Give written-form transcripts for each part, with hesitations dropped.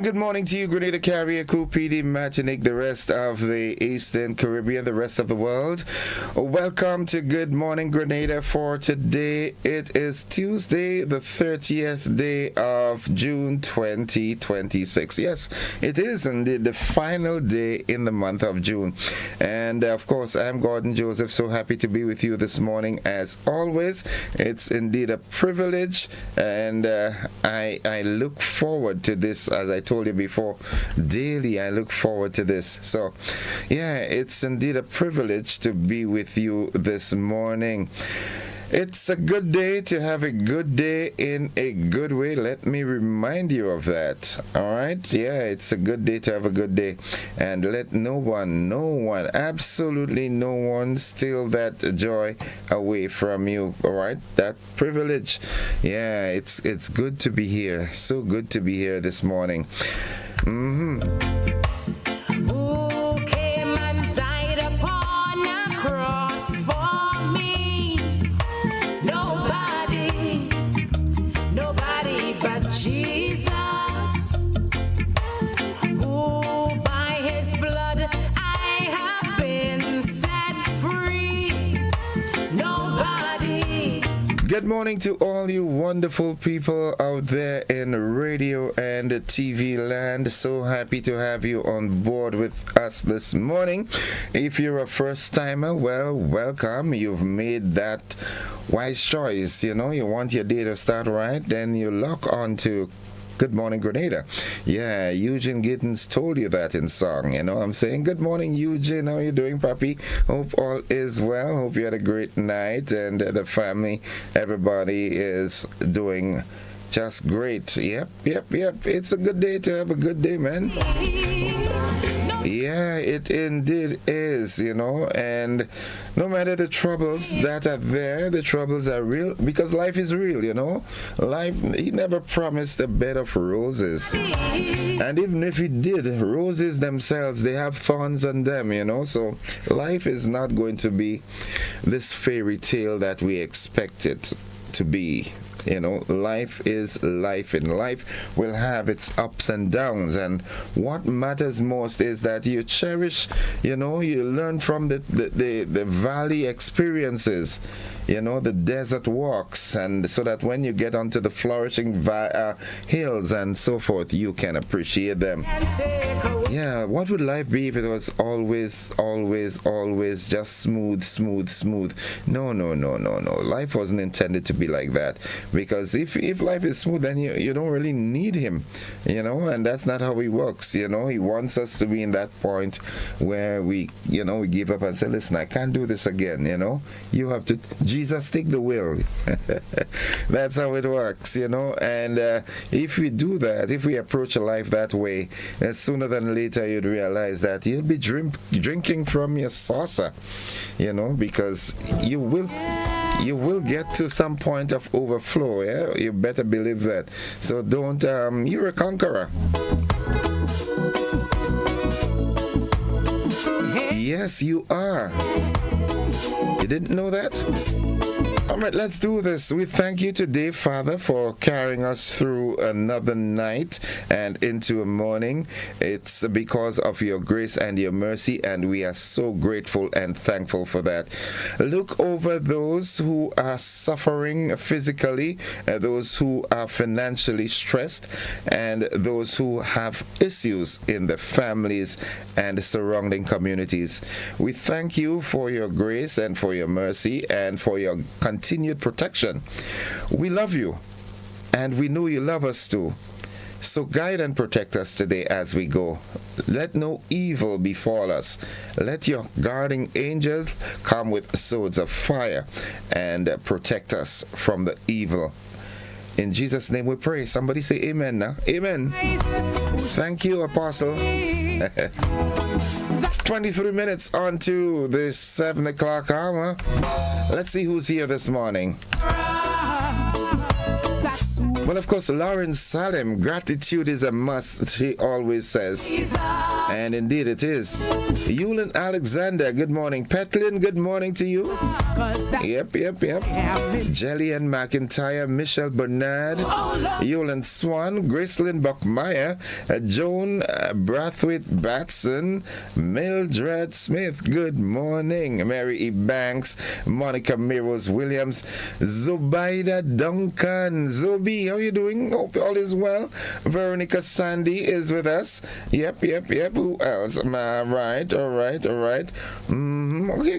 good morning to you, Grenada Carrier, PD, Martinique, the rest of the Eastern Caribbean, the rest of the world. Welcome to Good Morning Grenada for today. It is Tuesday, the 30th day of June 2026. Yes, it is indeed the final day in the month of June. And of course, I'm Gordon Joseph, so happy to be with you this morning as always. It's indeed a privilege, and I look forward to this. As I told you before, daily I look forward to this. So yeah, it's indeed a privilege to be with you this morning. It's a good day to have a good day in a good way. Let me remind you of that. All right? Yeah, it's a good day to have a good day. And let no one, absolutely no one steal that joy away from you. All right? That privilege. Yeah, it's good to be here. So good to be here this morning. Good morning to all you wonderful people out there in radio and TV land. So happy to have you on board with us this morning. If you're a first timer, well, welcome. You've made that wise choice. You know, you want your day to start right, then you lock on to Good Morning Grenada. Yeah, Eugene Giddens told you that in song. You know, I'm saying good morning, Eugene. How you doing, puppy? Hope all is well. Hope you had a great night, and the family, everybody is doing just great. Yep. It's a good day to have a good day, man. Yeah, it indeed is, you know, and no matter the troubles that are there, the troubles are real because life is real, you know. Life, he never promised a bed of roses. And even if he did, roses themselves, they have thorns on them, you know. So life is not going to be this fairy tale that we expect it to be. You know, life is life, and life will have its ups and downs. And what matters most is that you cherish, you know, you learn from the valley experiences, you know, the desert walks, and so that when you get onto the flourishing hills and so forth, you can appreciate them. Yeah, what would life be if it was always just smooth? No. Life wasn't intended to be like that. Because if life is smooth, then you don't really need him, you know, and that's not how he works, you know. He wants us to be in that point where we give up and say, listen, I can't do this again, you know. You have to, Jesus, take the wheel. That's how it works, you know. And if we do that, if we approach a life that way, sooner than later you'd realize that you'll be drinking from your saucer, you know, because you will get to some point of overflow. Yeah, you better believe that. So don't. You're a conqueror. Yes, you are. You didn't know that? All right, let's do this. We thank you today, Father, for carrying us through another night and into a morning. It's because of your grace and your mercy, and we are so grateful and thankful for that. Look over those who are suffering physically, those who are financially stressed, and those who have issues in the families and surrounding communities. We thank you for your grace and for your mercy and for your continued protection. We love you, and we know you love us too. So guide and protect us today as we go. Let no evil befall us. Let your guarding angels come with swords of fire and protect us from the evil. In Jesus' name we pray. Somebody say amen now. Amen. Thank you, Apostle. 23 minutes on to the 7 o'clock hour. Let's see who's here this morning. Well, of course, Lauren Salem, gratitude is a must, he always says. And indeed it is. Yulin Alexander, good morning. Petlin, good morning to you. Yep. Jelly and McIntyre, Michelle Bernard, Yulin Swan, Gracelyn Buckmeyer, Joan Brathwaite Batson, Mildred Smith, good morning. Mary E. Banks, Monica Miros Williams, Zobaida Duncan. Zobi, how you doing? Hope all is well. Veronica Sandy is with us. Yep. Who else? All right. Okay,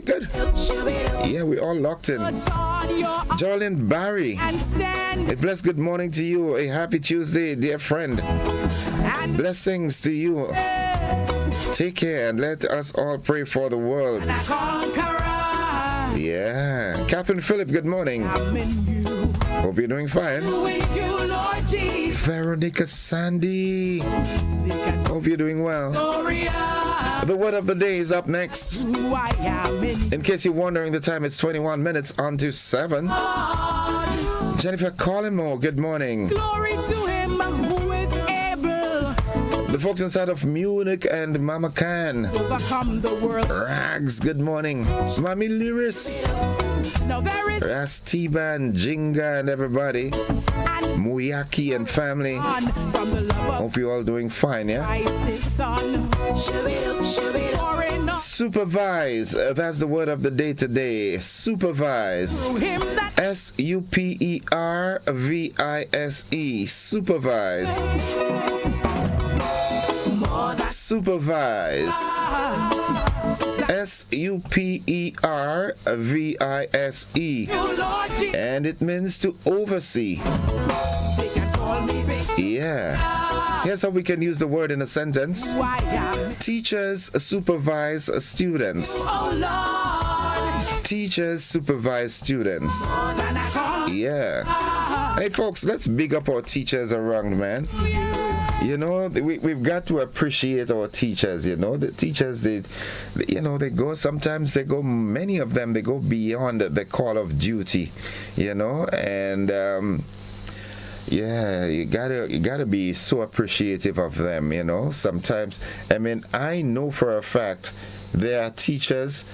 good. Yeah, we all locked in. Jolene Barry, a blessed good morning to you. A happy Tuesday, dear friend. Blessings to you. Take care and let us all pray for the world. Yeah. Catherine Phillip, good morning. Hope you're doing fine. Veronica Sandy, hope you're doing well. The word of the day is up next. In case you're wondering, the time is 21 minutes on to 7. Jennifer Collimo, good morning. Glory to him who is able. The folks inside of Munich and Mama Can. Overcome the world. Rags, good morning. Mami Lyris. Now there is Rastiban, Jinga, and everybody. Muyaki and family. from the love of Hope you're all doing fine, yeah? Christ his son. Supervise. That's the word of the day today. Supervise. Through him that Supervise. Supervise. Supervise. Supervise. And it means to oversee. Yeah. Here's how we can use the word in a sentence. Teachers supervise students. Teachers supervise students. Yeah. Hey folks, let's big up our teachers around, man. You know, we've got to appreciate our teachers, you know. The teachers, they go, sometimes they go, many of them, they go beyond the call of duty, you know, and yeah, you gotta be so appreciative of them, you know. Sometimes, I mean, I know for a fact there are teachers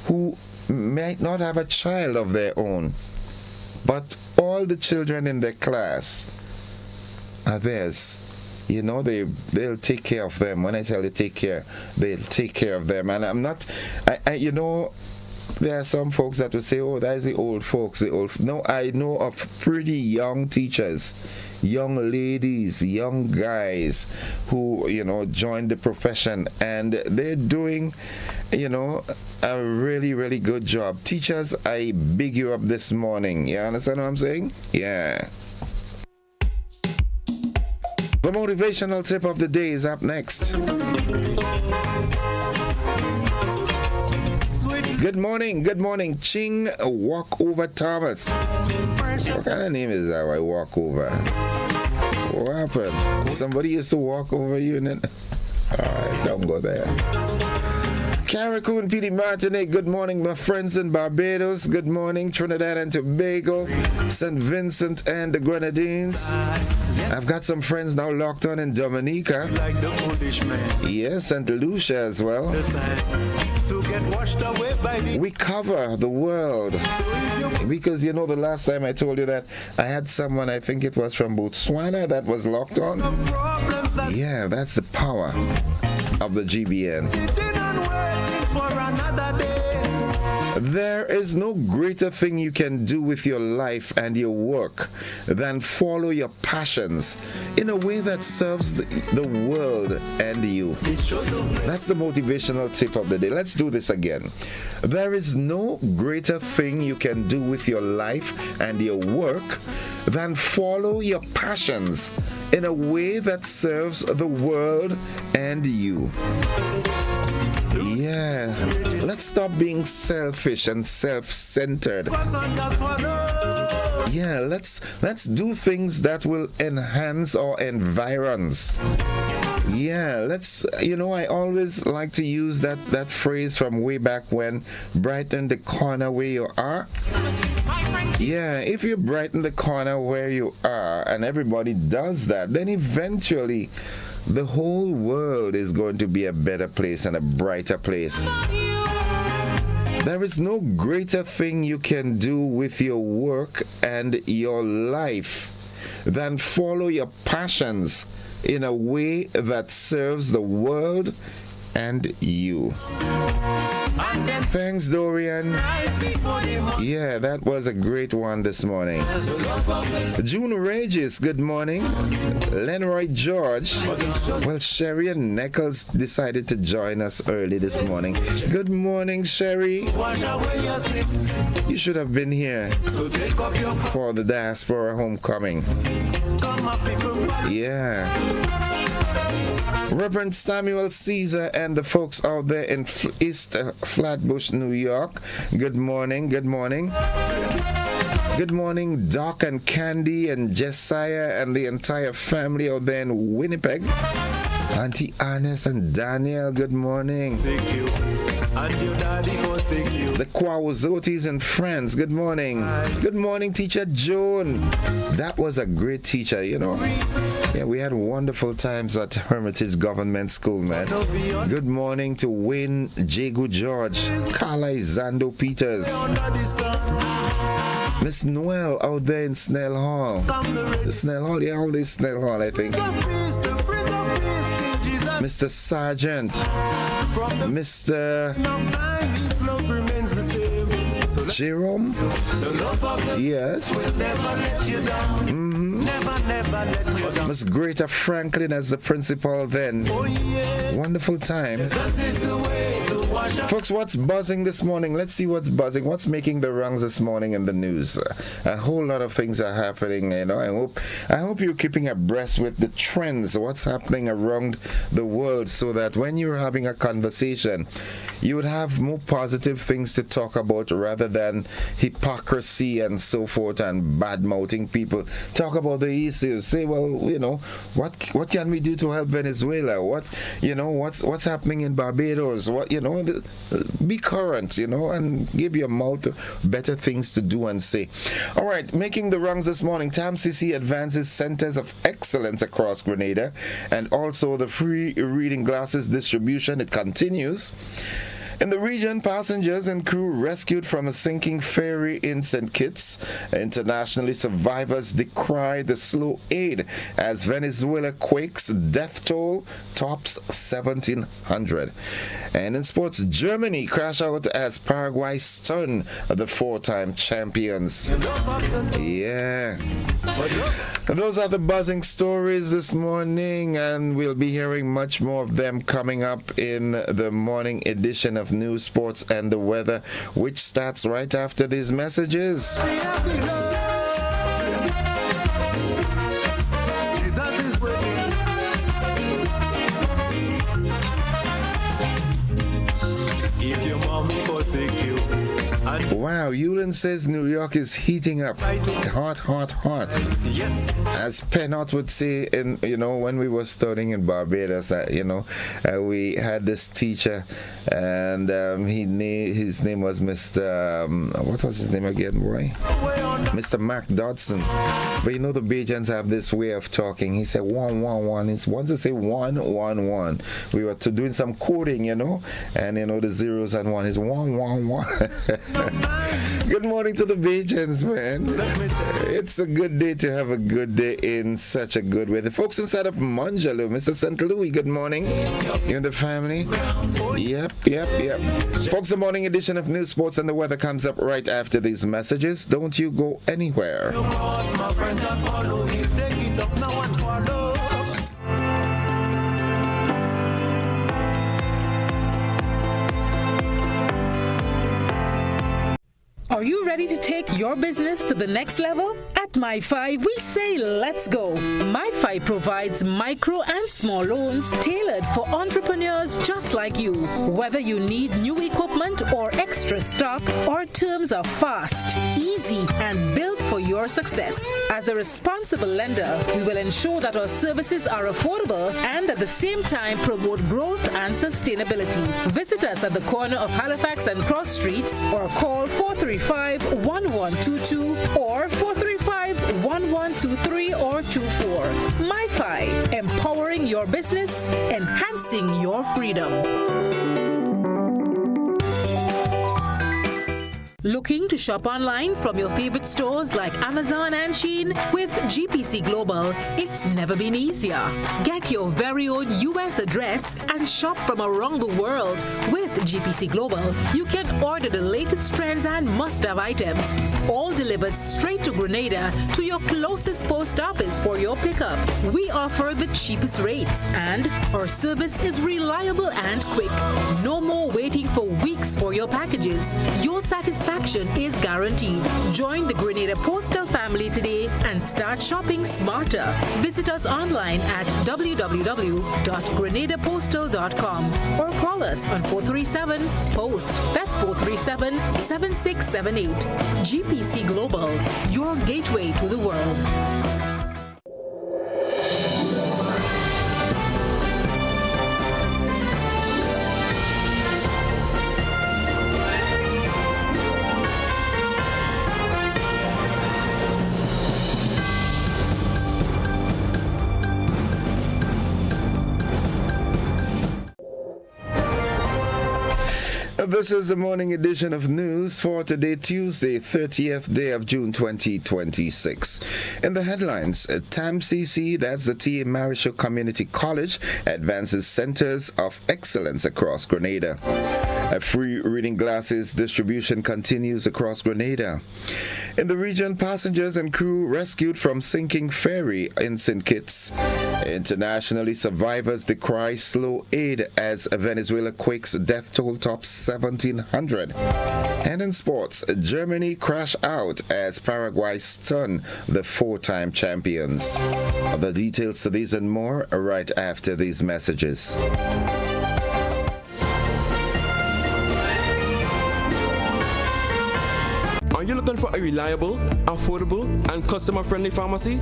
who might not have a child of their own, but all the children in their class are theirs. You know, they'll take care of them. When I tell you take care, they'll take care of them. And I'm not, you know, there are some folks that will say, oh, that's the old folks. No, I know of pretty young teachers, young ladies, young guys who, you know, joined the profession, and they're doing, you know, a really, really good job. Teachers, I big you up this morning. You understand what I'm saying? Yeah. The motivational tip of the day is up next. Good morning, Ching Walkover Thomas. What kind of name is that? I walk over. What happened? Somebody used to walk over you and then. Alright, don't go there. Carricoon, P.D. Martinique, good morning, my friends in Barbados. Good morning, Trinidad and Tobago, St. Vincent and the Grenadines. I've got some friends now locked on in Dominica. Yes, St. Lucia as well. We cover the world. Because, you know, the last time I told you that I had someone, I think it was from Botswana, that was locked on. Yeah, that's the power of the GBN. There is no greater thing you can do with your life and your work than follow your passions in a way that serves the world and you. That's the motivational tip of the day. Let's do this again. There is no greater thing you can do with your life and your work than follow your passions in a way that serves the world and you. Yeah, let's stop being selfish and self-centered. Yeah, let's do things that will enhance our environs. Yeah, let's, you know, I always like to use that phrase from way back when, brighten the corner where you are. my friend Yeah, if you brighten the corner where you are and everybody does that, then eventually the whole world is going to be a better place and a brighter place. There is no greater thing you can do with your work and your life than follow your passions in a way that serves the world and you. Thanks, Dorian. Yeah, that was a great one this morning. June Regis, good morning. Lenroy George. Well, Sherry and Nichols decided to join us early this morning. Good morning, Sherry. You should have been here for the Diaspora Homecoming. Yeah. Reverend Samuel Caesar and the folks out there in East Flatbush, New York. Good morning, good morning. Good morning, Doc and Candy and Jesiah and the entire family out there in Winnipeg. Auntie Ernest and Daniel, good morning. Thank you. And your daddy forsake you. The Kwawazotis and friends, good morning. Good morning, Teacher Joan. That was a great teacher, you know. Yeah, we had wonderful times at Hermitage Government School, man. Good morning to Wayne Jagu George, Carla Zando Peters, Miss Noel out there in Snell Hall. The Snell Hall, yeah, all this Snell Hall, I think. Mr. Sergeant, Mr. Jerome, yes. Miss Greta Franklin as the principal then. Wonderful time. Folks, what's buzzing this morning? Let's see what's buzzing. What's making the rounds this morning in the news? A whole lot of things are happening, you know. I hope you're keeping abreast with the trends, what's happening around the world, so that when you're having a conversation, you would have more positive things to talk about rather than hypocrisy and so forth and bad-mouthing people. Talk about the issues. Say, well, you know, what can we do to help Venezuela? What's happening in Barbados? Be current, you know, and give your mouth better things to do and say. All right, making the rounds this morning. TAMCC advances centers of excellence across Grenada, and also the free reading glasses distribution. It continues. In the region, passengers and crew rescued from a sinking ferry in St. Kitts. Internationally, survivors decry the slow aid as Venezuela quakes. Death toll tops 1,700. And in sports, Germany crash out as Paraguay stun the four-time champions. Yeah. Those are the buzzing stories this morning, and we'll be hearing much more of them coming up in the morning edition of News, Sports, and the Weather, which starts right after these messages. Wow, Yulin says New York is heating up. Hot, hot, hot. Yes. As Penot would say, when we were studying in Barbados, we had this teacher, and his name was Mr. What was his name again, boy? Mr. Mark Dodson. But the Bajans have this way of talking. He said 111. Once they say 111, we were doing some coding, and the zeros and one is 111. Good morning to the Bajans, man. It's a good day to have a good day in such a good way. The folks inside of Manjalo, Mr. St. Louis, good morning. You and the family? Yep. Folks, the morning edition of News, Sports, and the Weather comes up right after these messages. Don't you go anywhere. Are you ready to take your business to the next level? At My5, we say let's go. My5 provides micro and small loans tailored for entrepreneurs just like you. Whether you need new equipment or extra stock, our terms are fast, easy, and built for your your success. As a responsible lender, we will ensure that our services are affordable and at the same time promote growth and sustainability. Visit us at the corner of Halifax and Cross Streets or call 435-1122 or 435-1123 or 24. MyFi, empowering your business, enhancing your freedom. Looking to shop online from your favorite stores like Amazon and Shein? With GPC Global, it's never been easier. Get your very own US address and shop from around the world. With GPC Global, you can order the latest trends and must-have items, all delivered straight to Grenada to your closest post office for your pickup. We offer the cheapest rates and our service is reliable and quick. No more waiting for weeks for your packages. Your satisfaction is guaranteed. Join the Grenada Postal family today and start shopping smarter. Visit us online at www.grenadapostal.com or call us on 437-POST. That's 437-7678. GPC Global, your gateway to the world. This is the morning edition of news for today, Tuesday, 30th day of June 2026. In the headlines, TAMCC, that's the T. Marischal Community College, advances centers of excellence across Grenada. A free reading glasses distribution continues across Grenada. In the region, passengers and crew rescued from sinking ferry in St. Kitts. Internationally, survivors decry slow aid as Venezuela quakes death toll tops 1,700. And in sports, Germany crash out as Paraguay stun the four-time champions. The details to these and more right after these messages. Are you looking for a reliable, affordable, and customer-friendly pharmacy?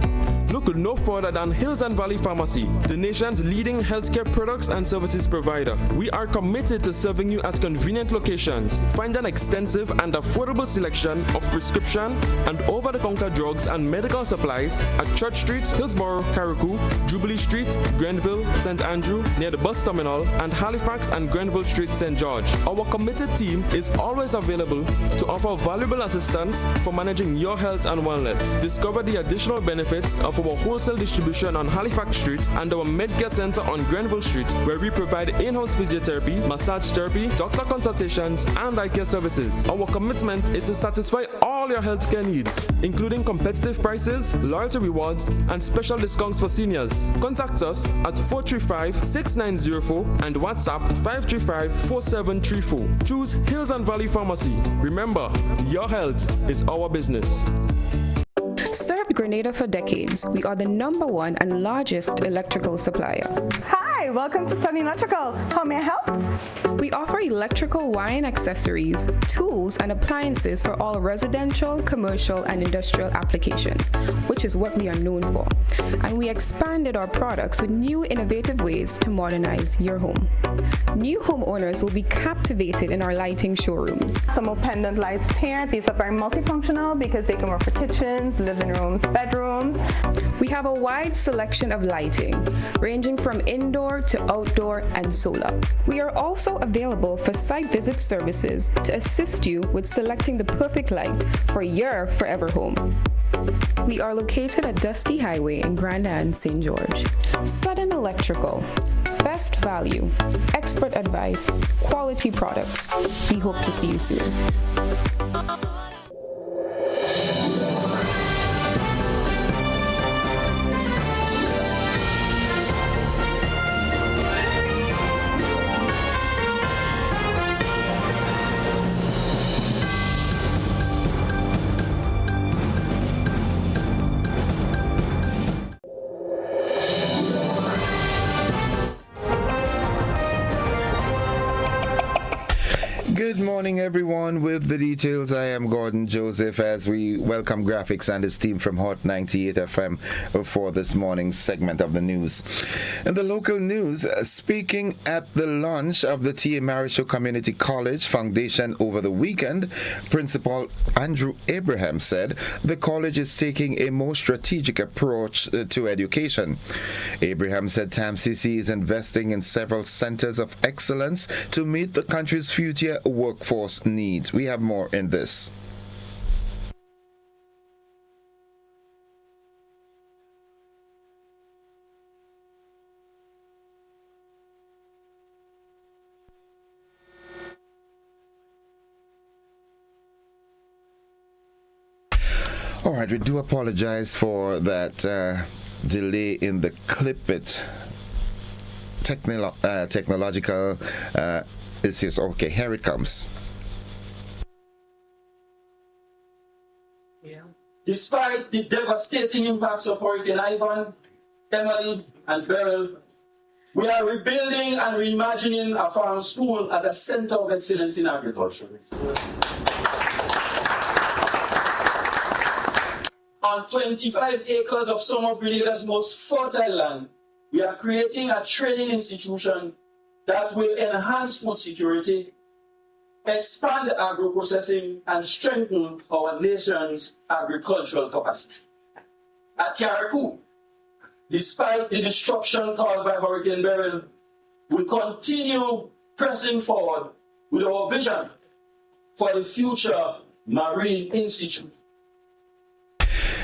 Look no further than Hills and Valley Pharmacy, the nation's leading healthcare products and services provider. We are committed to serving you at convenient locations. Find an extensive and affordable selection of prescription and over-the-counter drugs and medical supplies at Church Street, Hillsborough, Carriacou, Jubilee Street, Grenville, St. Andrew, near the bus terminal, and Halifax and Grenville Street, St. George. Our committed team is always available to offer valuable assistance for managing your health and wellness. Discover the additional benefits of our wholesale distribution on Halifax Street and our Medcare Center on Grenville Street, where we provide in-house physiotherapy, massage therapy, doctor consultations, and eye care services. Our commitment is to satisfy all your healthcare needs, including competitive prices, loyalty rewards, and special discounts for seniors. Contact us at 435-6904 and WhatsApp 535-4734. Choose Hills and Valley Pharmacy. Remember, your health is our business. Served Grenada for decades, we are the #1 and largest electrical supplier. Hi, welcome to Sunny Electrical. How may I help? We offer electrical wiring accessories, tools, and appliances for all residential, commercial, and industrial applications, which is what we are known for. And we expanded our products with new innovative ways to modernize your home. New homeowners will be captivated in our lighting showrooms. Some more pendant lights here. These are very multifunctional because they can work for kitchens, living rooms, bedrooms. We have a wide selection of lighting, ranging from indoor to outdoor and solar. We are also available for site visit services to assist you with selecting the perfect light for your forever home. We are located at Dusty Highway in Grenada, St. George. Sudden Electrical. Best value, expert advice, quality products. We hope to see you soon. Good morning, everyone. With the details, I am Gordon Joseph as we welcome Graphics and his team from Hot 98 FM for this morning's segment of the news. In the local news, speaking at the launch of the T.A. Marisho Community College Foundation over the weekend, Principal Andrew Abraham said the college is taking a more strategic approach to education. Abraham said TAMCC is investing in several centers of excellence to meet the country's future workforce needs. We have more in this. All right, we do apologize for that delay in the clip it technological issues. Okay, here it comes. Despite the devastating impacts of Hurricane Ivan, Emily, and Beryl, we are rebuilding and reimagining a farm school as a center of excellence in agriculture. On 25 acres of some of Grenada's most fertile land, we are creating a training institution that will enhance food security, expand agro-processing, and strengthen our nation's agricultural capacity. At Carriacou, despite the destruction caused by Hurricane Beryl, we continue pressing forward with our vision for the future Marine Institute.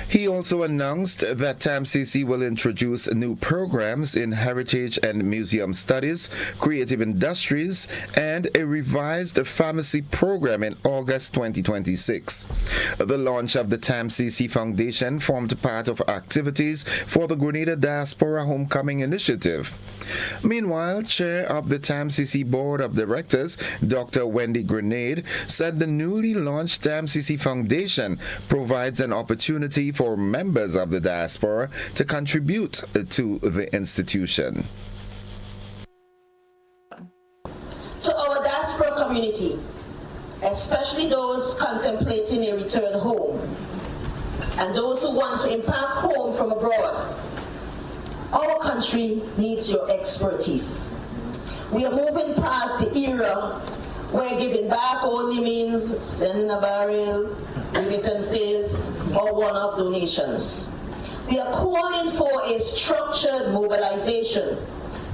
He also announced that TAMCC will introduce new programs in heritage and museum studies, creative industries, and a revised pharmacy program in August 2026. The launch of the TAMCC Foundation formed part of activities for the Grenada Diaspora Homecoming Initiative. Meanwhile, Chair of the TAMCC Board of Directors, Dr. Wendy Grenade, said the newly launched TAMCC Foundation provides an opportunity for members of the diaspora to contribute to the institution. To our diaspora community, especially those contemplating a return home, and those who want to impact home from abroad, our country needs your expertise. We are moving past the era where giving back only means sending a barrel, remittances, or one-off donations. We are calling for a structured mobilization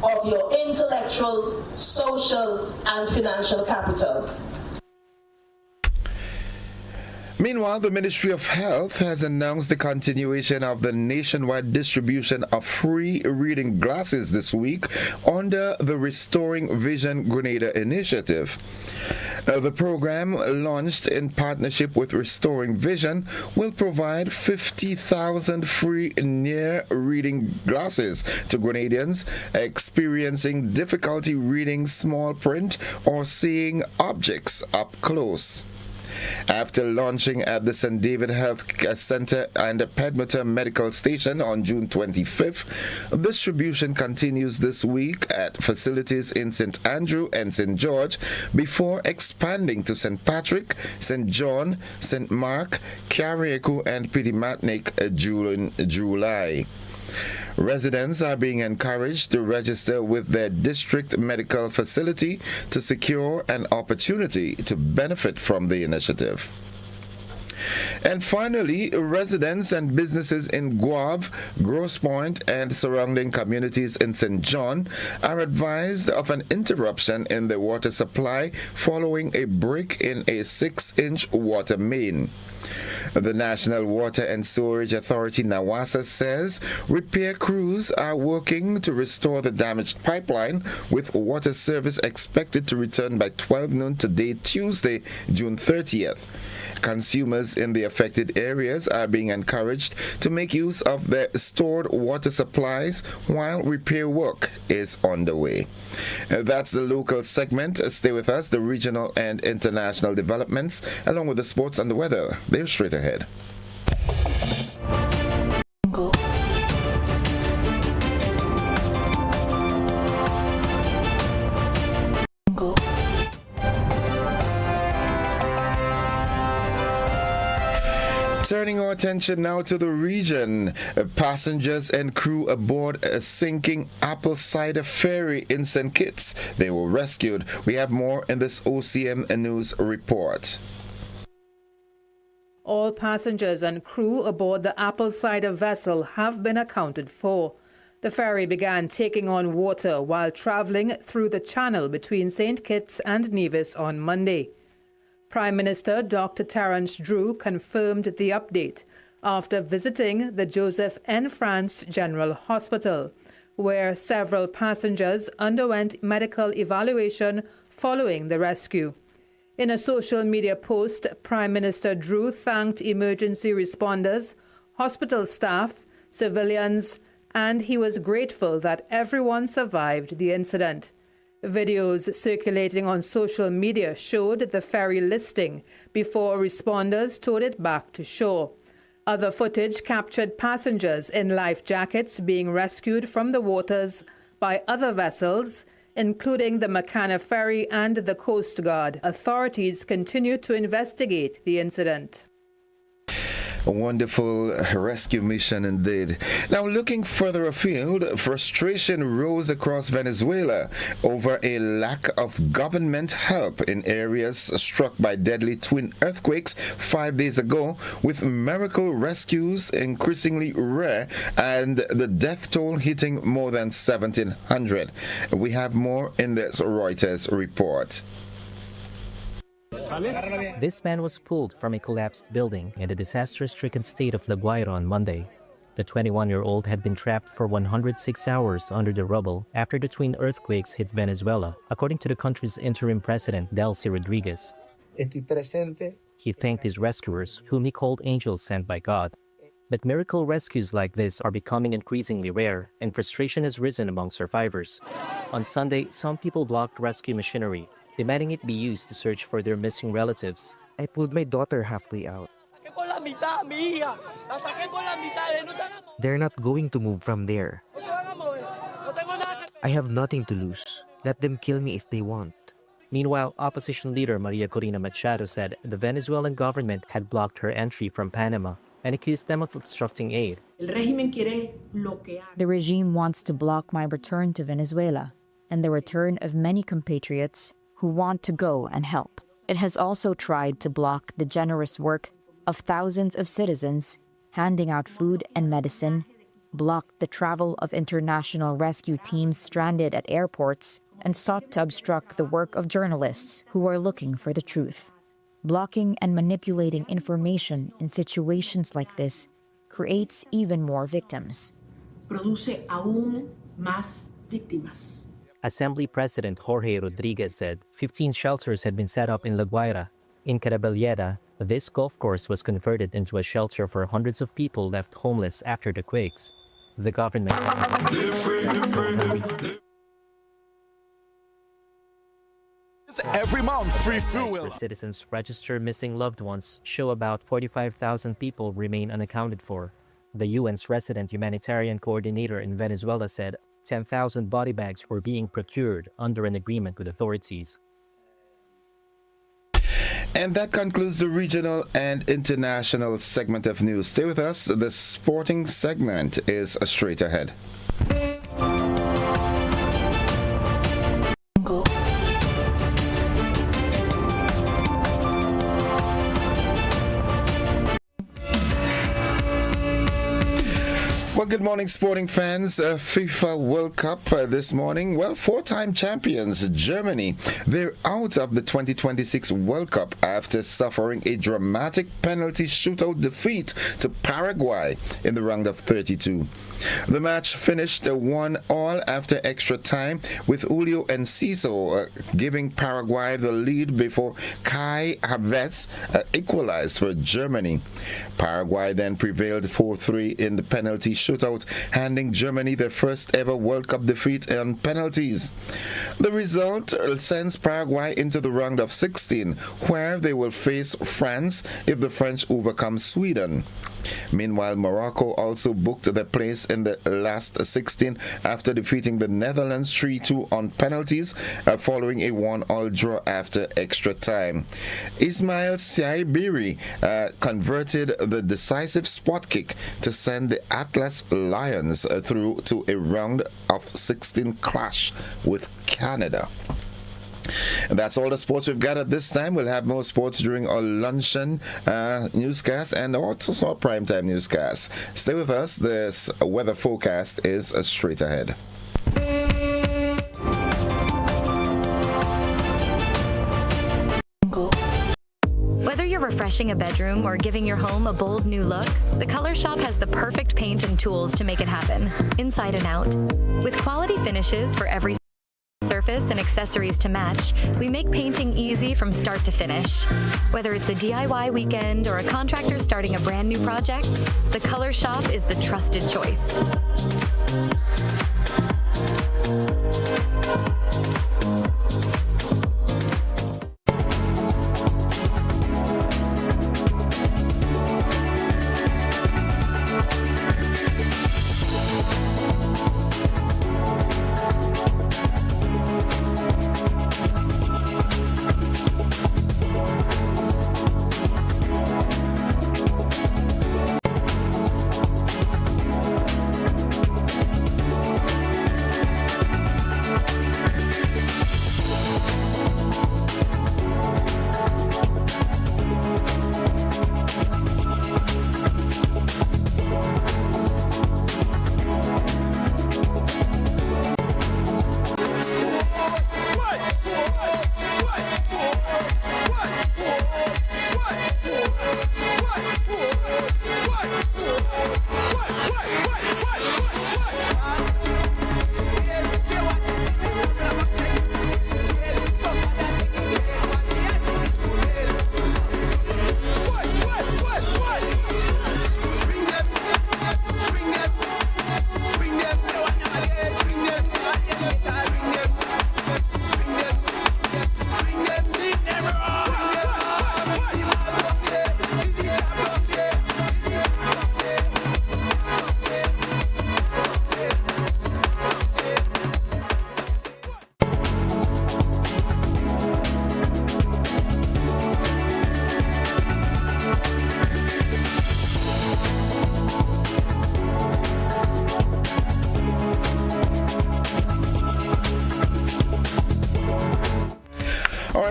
of your intellectual, social, and financial capital. Meanwhile, the Ministry of Health has announced the continuation of the nationwide distribution of free reading glasses this week under the Restoring Vision Grenada initiative. The program, launched in partnership with Restoring Vision, will provide 50,000 free near-reading glasses to Grenadians experiencing difficulty reading small print or seeing objects up close. After launching at the St. David Health Center and Pedmota Medical Station on June 25th, distribution continues this week at facilities in St. Andrew and St. George before expanding to St. Patrick, St. John, St. Mark, Carriacou, and Pidimatnik during July. Residents are being encouraged to register with their district medical facility to secure an opportunity to benefit from the initiative. And finally, residents and businesses in Guave, Grosse Pointe, and surrounding communities in St. John are advised of an interruption in the water supply following a break in a 6-inch water main. The National Water and Sewerage Authority, NAWASA, says repair crews are working to restore the damaged pipeline, with water service expected to return by 12 noon today, Tuesday, June 30th. Consumers in the affected areas are being encouraged to make use of their stored water supplies while repair work is underway. That's the local segment. Stay with us. The regional and international developments, along with the sports and the weather, they're straight ahead. Turning our attention now to the region, passengers and crew aboard a sinking apple cider ferry in St. Kitts. They were rescued. We have more in this OCM News report. All passengers and crew aboard the apple cider vessel have been accounted for. The ferry began taking on water while traveling through the channel between St. Kitts and Nevis on Monday. Prime Minister Dr. Terence Drew confirmed the update after visiting the Joseph N. France General Hospital, where several passengers underwent medical evaluation following the rescue. In a social media post, Prime Minister Drew thanked emergency responders, hospital staff, civilians, and he was grateful that everyone survived the incident. Videos circulating on social media showed the ferry listing before responders towed it back to shore. Other footage captured passengers in life jackets being rescued from the waters by other vessels, including the McCanna Ferry and the Coast Guard. Authorities continue to investigate the incident. A wonderful rescue mission indeed. Now, looking further afield, frustration rose across Venezuela over a lack of government help in areas struck by deadly twin earthquakes 5 days ago, with miracle rescues increasingly rare and the death toll hitting more than 1,700. We have more in this Reuters report. This man was pulled from a collapsed building in the disaster-stricken state of La Guaira on Monday. The 21-year-old had been trapped for 106 hours under the rubble after the twin earthquakes hit Venezuela, according to the country's interim president, Delcy Rodriguez. He thanked his rescuers, whom he called angels sent by God. But miracle rescues like this are becoming increasingly rare, and frustration has risen among survivors. On Sunday, some people blocked rescue machinery, demanding it be used to search for their missing relatives. I pulled my daughter halfway out. They're not going to move from there. I have nothing to lose. Let them kill me if they want. Meanwhile, opposition leader Maria Corina Machado said the Venezuelan government had blocked her entry from Panama and accused them of obstructing aid. The regime wants to block my return to Venezuela and the return of many compatriots who want to go and help. It has also tried to block the generous work of thousands of citizens handing out food and medicine, blocked the travel of international rescue teams stranded at airports, and sought to obstruct the work of journalists who are looking for the truth. Blocking and manipulating information in situations like this creates even more victims. Produce aún más víctimas. Assembly President Jorge Rodriguez said 15 shelters had been set up in La Guaira. In Caraballeda, this golf course was converted into a shelter for hundreds of people left homeless after the quakes. The government... Every month, free fuel. The citizens register missing loved ones show about 45,000 people remain unaccounted for. The UN's resident humanitarian coordinator in Venezuela said 10,000 body bags were being procured under an agreement with authorities. And that concludes the regional and international segment of news. Stay with us. The sporting segment is straight ahead. Well, good morning, sporting fans. FIFA World Cup this morning. Well, four-time champions Germany. They're out of the 2026 World Cup after suffering a dramatic penalty shootout defeat to Paraguay in the round of 32. The match finished 1-1 after extra time, with Julio Enciso giving Paraguay the lead before Kai Havertz equalized for Germany. Paraguay then prevailed 4-3 in the penalty shootout shootout, handing Germany their first ever World Cup defeat on penalties. The result sends Paraguay into the round of 16, where they will face France if the French overcome Sweden. Meanwhile, Morocco also booked their place in the last 16 after defeating the Netherlands 3-2 on penalties following a 1-1 draw after extra time. Ismail Saibiri converted the decisive spot kick to send the Atlas Lions through to a round of 16 clash with Canada. And that's all the sports we've got at this time. We'll have more sports during our luncheon newscast and also our primetime newscast. Stay with us. This weather forecast is straight ahead. Whether you're refreshing a bedroom or giving your home a bold new look, the Color Shop has the perfect paint and tools to make it happen, inside and out. With quality finishes for every surface and accessories to match, we make painting easy from start to finish. Whether it's a DIY weekend or a contractor starting a brand new project, the Color Shop is the trusted choice.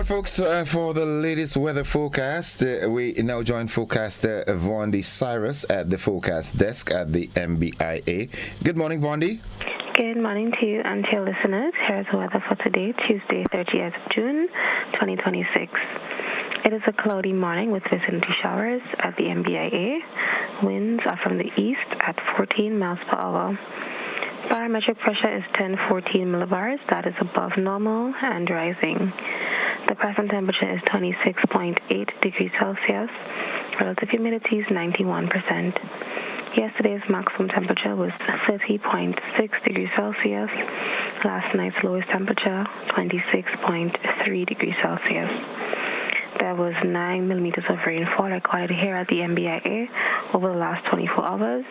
Folks, for the latest weather forecast, we now join forecaster Vondi Cyrus at the forecast desk at the MBIA. Good morning, Vondi. Good morning to you and to your listeners. Here's the weather for today, Tuesday, 30th of June, 2026. It is a cloudy morning with vicinity showers at the MBIA. Winds are from the east at 14 miles per hour. Barometric pressure is 1014 millibars. That is above normal and rising. The present temperature is 26.8 degrees Celsius. Relative humidity is 91%. Yesterday's maximum temperature was 30.6 degrees Celsius. Last night's lowest temperature, 26.3 degrees Celsius. There was 9 millimeters of rainfall recorded here at the MBIA over the last 24 hours,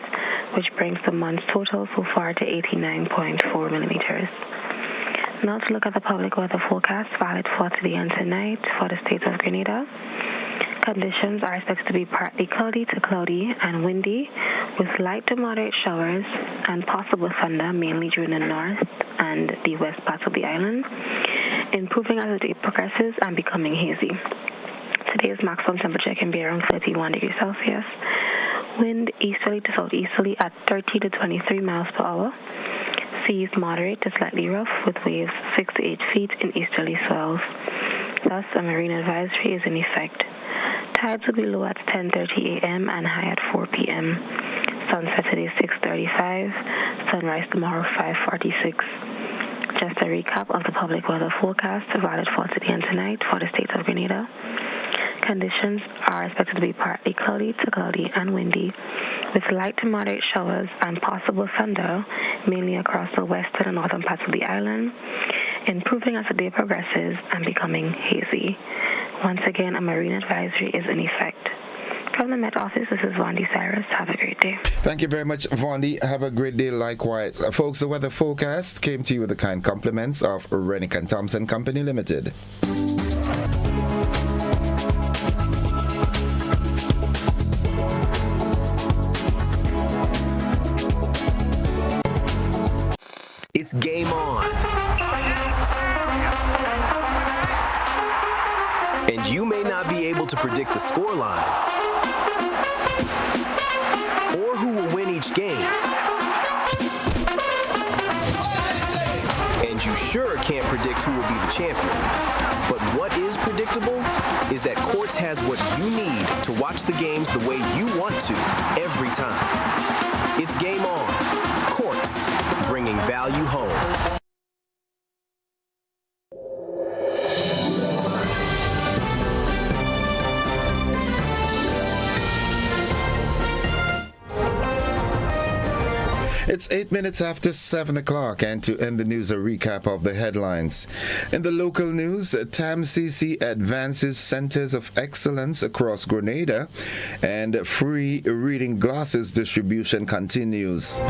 which brings the month's total so far to 89.4 millimeters. Now to look at the public weather forecast valid for today and tonight for the state of Grenada. Conditions are expected to be partly cloudy to cloudy and windy with light to moderate showers and possible thunder mainly during the north and the west parts of the island, improving as the day progresses and becoming hazy. Today's maximum temperature can be around 31 degrees Celsius. Wind easterly to southeasterly at 30 to 23 miles per hour. Seas moderate to slightly rough with waves 6 to 8 feet in easterly swells. Thus, a marine advisory is in effect. Tides will be low at 10:30 a.m. and high at 4 p.m. Sunset today 6:35. Sunrise tomorrow 5:46. Just a recap of the public weather forecast valid for today and tonight for the state of Grenada. Conditions are expected to be partly cloudy to cloudy and windy with light to moderate showers and possible thunder, mainly across the western and northern parts of the island, improving as the day progresses and becoming hazy. Once again, a marine advisory is in effect. From the Met Office, this is Vondi Cyrus. Have a great day. Thank you very much, Vondi. Have a great day likewise. Folks, the weather forecast came to you with the kind compliments of Rennick and Thompson Company Limited. It's game on. And you may not be able to predict the scoreline or who will win each game. And you sure can't predict who will be the champion. But what is predictable is that Quartz has what you need to watch the games the way you want to every time. It's game on. Quartz, bringing value home. It's 8 minutes after 7 o'clock, and to end the news, a recap of the headlines. In the local news, TAMCC advances centers of excellence across Grenada, and free reading glasses distribution continues.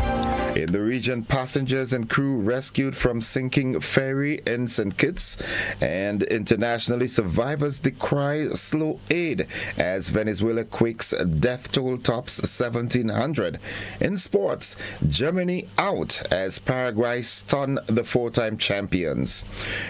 In the region, passengers and crew rescued from sinking ferry in St. Kitts, and internationally, survivors decry slow aid as Venezuela quakes death toll tops 1,700. In sports, Germany out as Paraguay stun the four-time champions.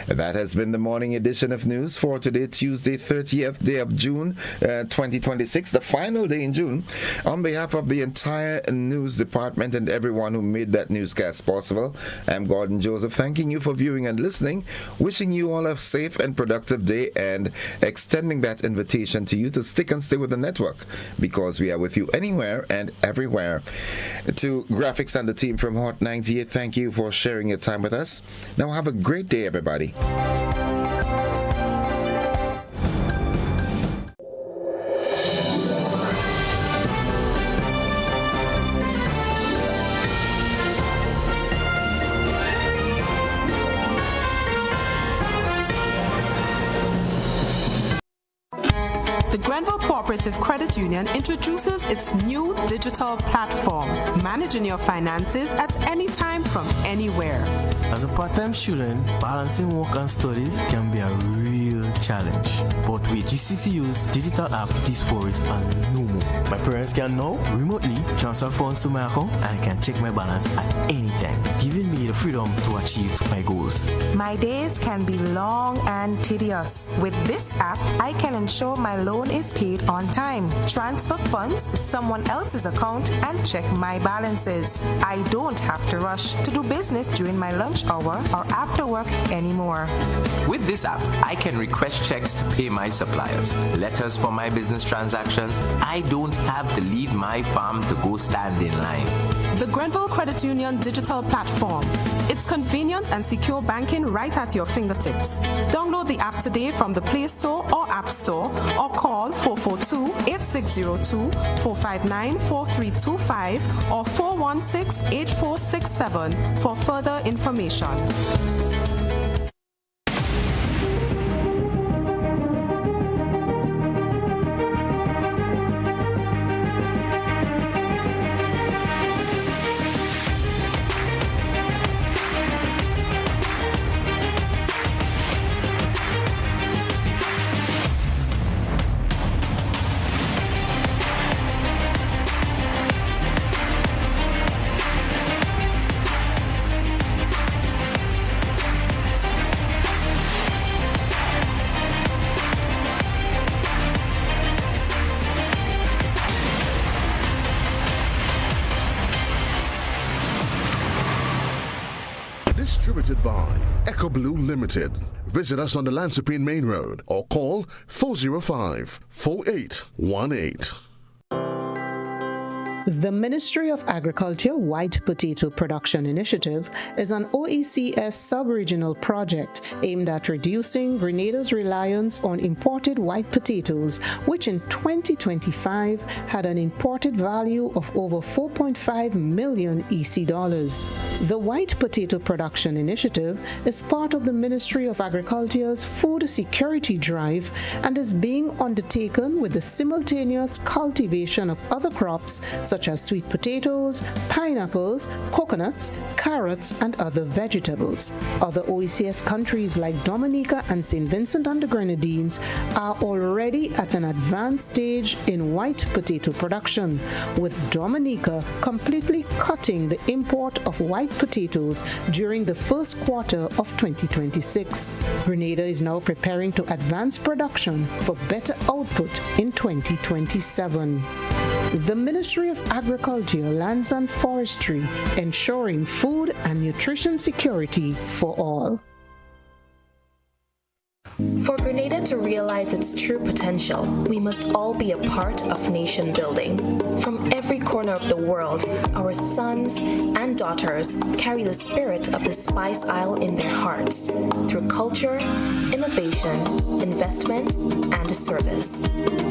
That has been the morning edition of news for today, Tuesday, 30th day of June, 2026, the final day in June. On behalf of the entire news department and everyone who made that newscast possible, I'm Gordon Joseph, thanking you for viewing and listening, wishing you all a safe and productive day, and extending that invitation to you to stick and stay with the network, because we are with you anywhere and everywhere. To graphics and the team from Hot 98, thank you for sharing your time with us. Now have a great day, everybody. The Grenville Cooperative Credit Union introduces its new digital platform, managing your finances at any time from anywhere. As a part-time student, balancing work and studies can be a real challenge. But with GCCU's digital app, these worries are no more. My parents can now remotely transfer funds to my account, and I can check my balance at any time, giving me the freedom to achieve my goals. My days can be long and tedious. With this app, I can ensure my loan is paid on time, transfer funds to someone else's account, and check my balances. I don't have to rush to do business during my lunch hour or after work anymore. With this app, I can request checks to pay my suppliers, letters for my business transactions. I don't have to leave my farm to go stand in line. The Grenville Credit Union digital platform. It's convenient and secure banking right at your fingertips. Download the app today from the Play Store or App Store, or call 442-8602, 459-4325, or 416-8467 for further information. Distributed by Echo Blue Limited. Visit us on the Lansopine Main Road or call 405-4818. The Ministry of Agriculture White Potato Production Initiative is an OECS sub-regional project aimed at reducing Grenada's reliance on imported white potatoes, which in 2025 had an imported value of over 4.5 million EC dollars. The White Potato Production Initiative is part of the Ministry of Agriculture's food security drive and is being undertaken with the simultaneous cultivation of other crops such as sweet potatoes, pineapples, coconuts, carrots, and other vegetables. Other OECS countries like Dominica and St. Vincent and the Grenadines are already at an advanced stage in white potato production, with Dominica completely cutting the import of white potatoes during the first quarter of 2026. Grenada is now preparing to advance production for better output in 2027. The Ministry of Agriculture, Lands and Forestry, ensuring food and nutrition security for all. For Grenada to realize its true potential, we must all be a part of nation building. From every corner of the world, our sons and daughters carry the spirit of the Spice Isle in their hearts through culture, innovation, investment, and service.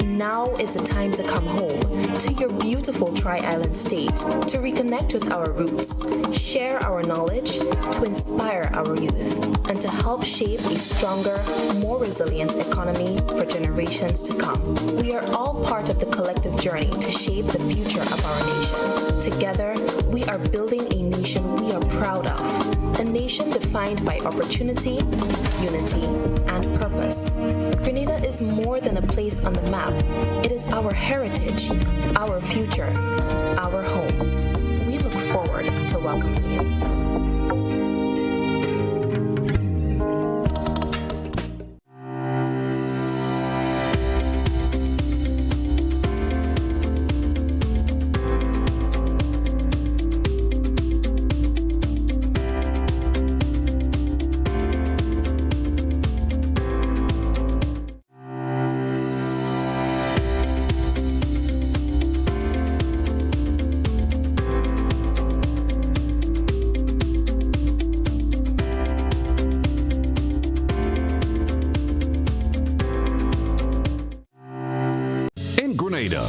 Now is the time to come home to your beautiful Tri-Island state, to reconnect with our roots, share our knowledge, to inspire our youth, and to help shape a stronger, more resilient economy for generations to come. We are all part of the collective journey to shape the future of our nation. Together, we are building a nation we are proud of, a nation defined by opportunity, unity, and purpose. Grenada is more than a place on the map. It is our heritage, our future, our home. We look forward to welcoming you.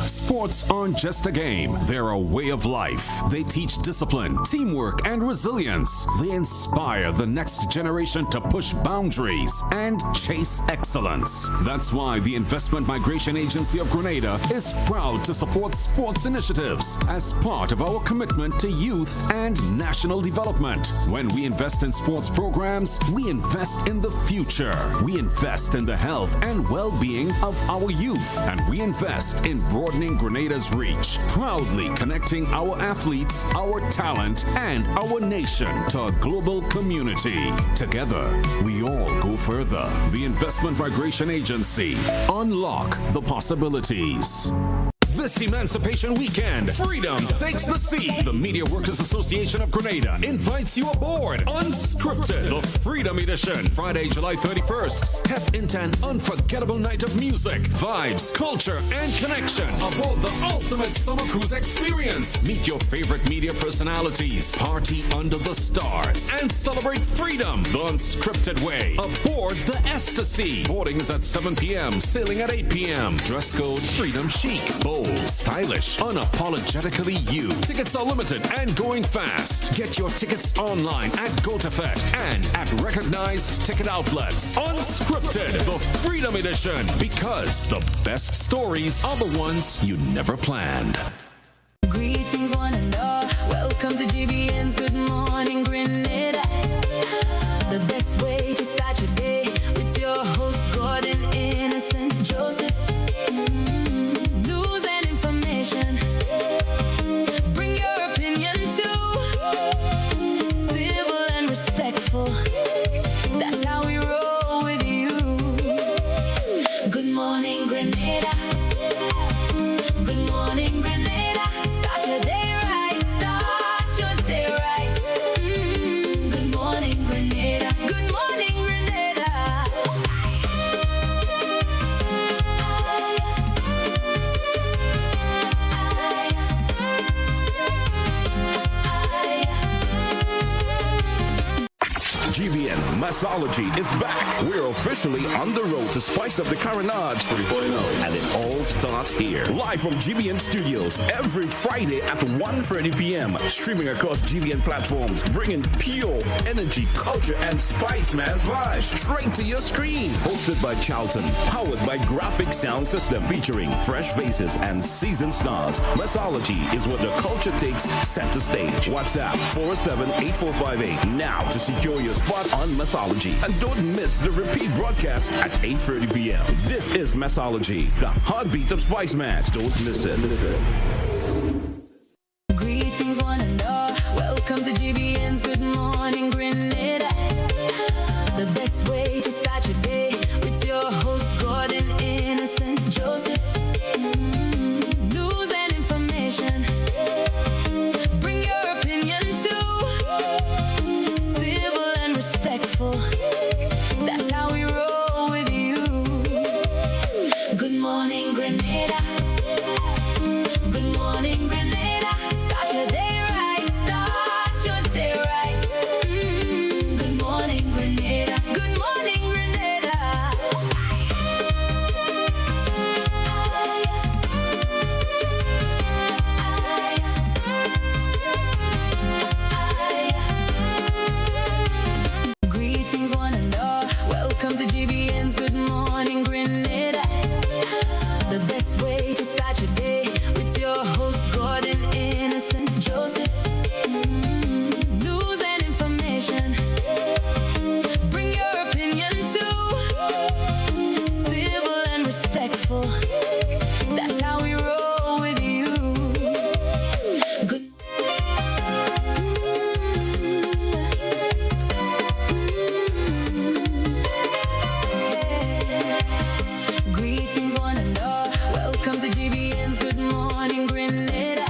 Sports aren't just a game, they're a way of life. They teach discipline, teamwork, and resilience. They inspire the next generation to push boundaries and chase excellence. That's why the Investment Migration Agency of Grenada is proud to support sports initiatives as part of our commitment to youth and national development. When we invest in sports programs, we invest in the future. We invest in the health and well-being of our youth, and we invest in broadening Grenada's reach, proudly connecting our athletes, our talent, and our nation to a global community. Together, we all go further. The Investment Migration Agency. Unlock the possibilities. This Emancipation Weekend, freedom takes the sea. The Media Workers Association of Grenada invites you aboard Unscripted, the Freedom Edition. Friday, July 31st. Step into an unforgettable night of music, vibes, culture, and connection aboard the ultimate summer cruise experience. Meet your favorite media personalities, party under the stars, and celebrate freedom the unscripted way aboard the Ecstasy. Boarding is at 7 p.m., sailing at 8 p.m. Dress code freedom chic, bold, stylish, unapologetically you. Tickets are limited and going fast. Get your tickets online at GoToFet and at recognized ticket outlets. Unscripted, the Freedom Edition, because the best stories are the ones you never planned. Greetings, one and all. Welcome to GBN's Good Morning Grenada. The best way to start your day with your host, Gordon Innocent Joseph. News and information. Bring your opinion too. Civil and respectful. That's how we roll with you. Good morning, Grenada. Good morning, Grenada. Start your day right. Start your day GBN Mixology is back. We're officially on the road to spice up the Carronade 3.0, and it all starts here. Live from GBN Studios every Friday at 1:30 p.m. Streaming across GBN platforms, bringing pure energy, culture, and Spice Mass vibes straight to your screen. Hosted by Charlton, powered by Graphic Sound System, featuring fresh faces and seasoned stars. Mixology is what the culture takes center stage. WhatsApp 407-8458 now to secure your spot on Mixology. And don't miss the repeat broadcast at 8:30 p.m. This is Mixology, the heartbeat of Spice Mass. Don't miss it. Greetings, one and all. Welcome to GBN's Good Morning Grenada. The best way to start your day with your host, Gordon Innocent Joseph. News and information. Bring your opinion too. Civil and respectful. That's how we roll with you. Good morning, Grenada. Good morning, Grenada. Start your day right. Start your day right. Good morning, Grenada. Good morning, Grenada. Greetings, one and all. Welcome to GBN's Good Morning Grenada. The best way to start your day with your host, Gordon Innocent Joseph. News and information. Bring your opinion too. Civil and respectful. That's how we roll with you. Good. Greetings, one and all. Welcome to GBN's Good Morning Grenada.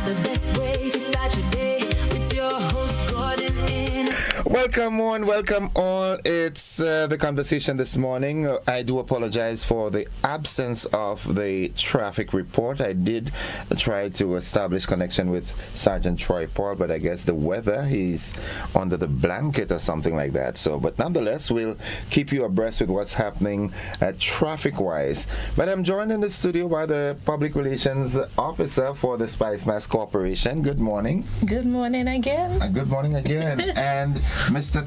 The best way to start your day with your host, Gordon Innocent. Welcome on, welcome all. It's the conversation this morning. I do apologize for the absence of the traffic report. I did try to establish connection with Sergeant Troy Paul, but I guess the weather, he's under the blanket or something like that. So, but nonetheless, we'll keep you abreast with what's happening traffic-wise. But I'm joined in the studio by the Public Relations Officer for the Spice Mass Corporation. Good morning. Good morning again. Good morning again. And Mr.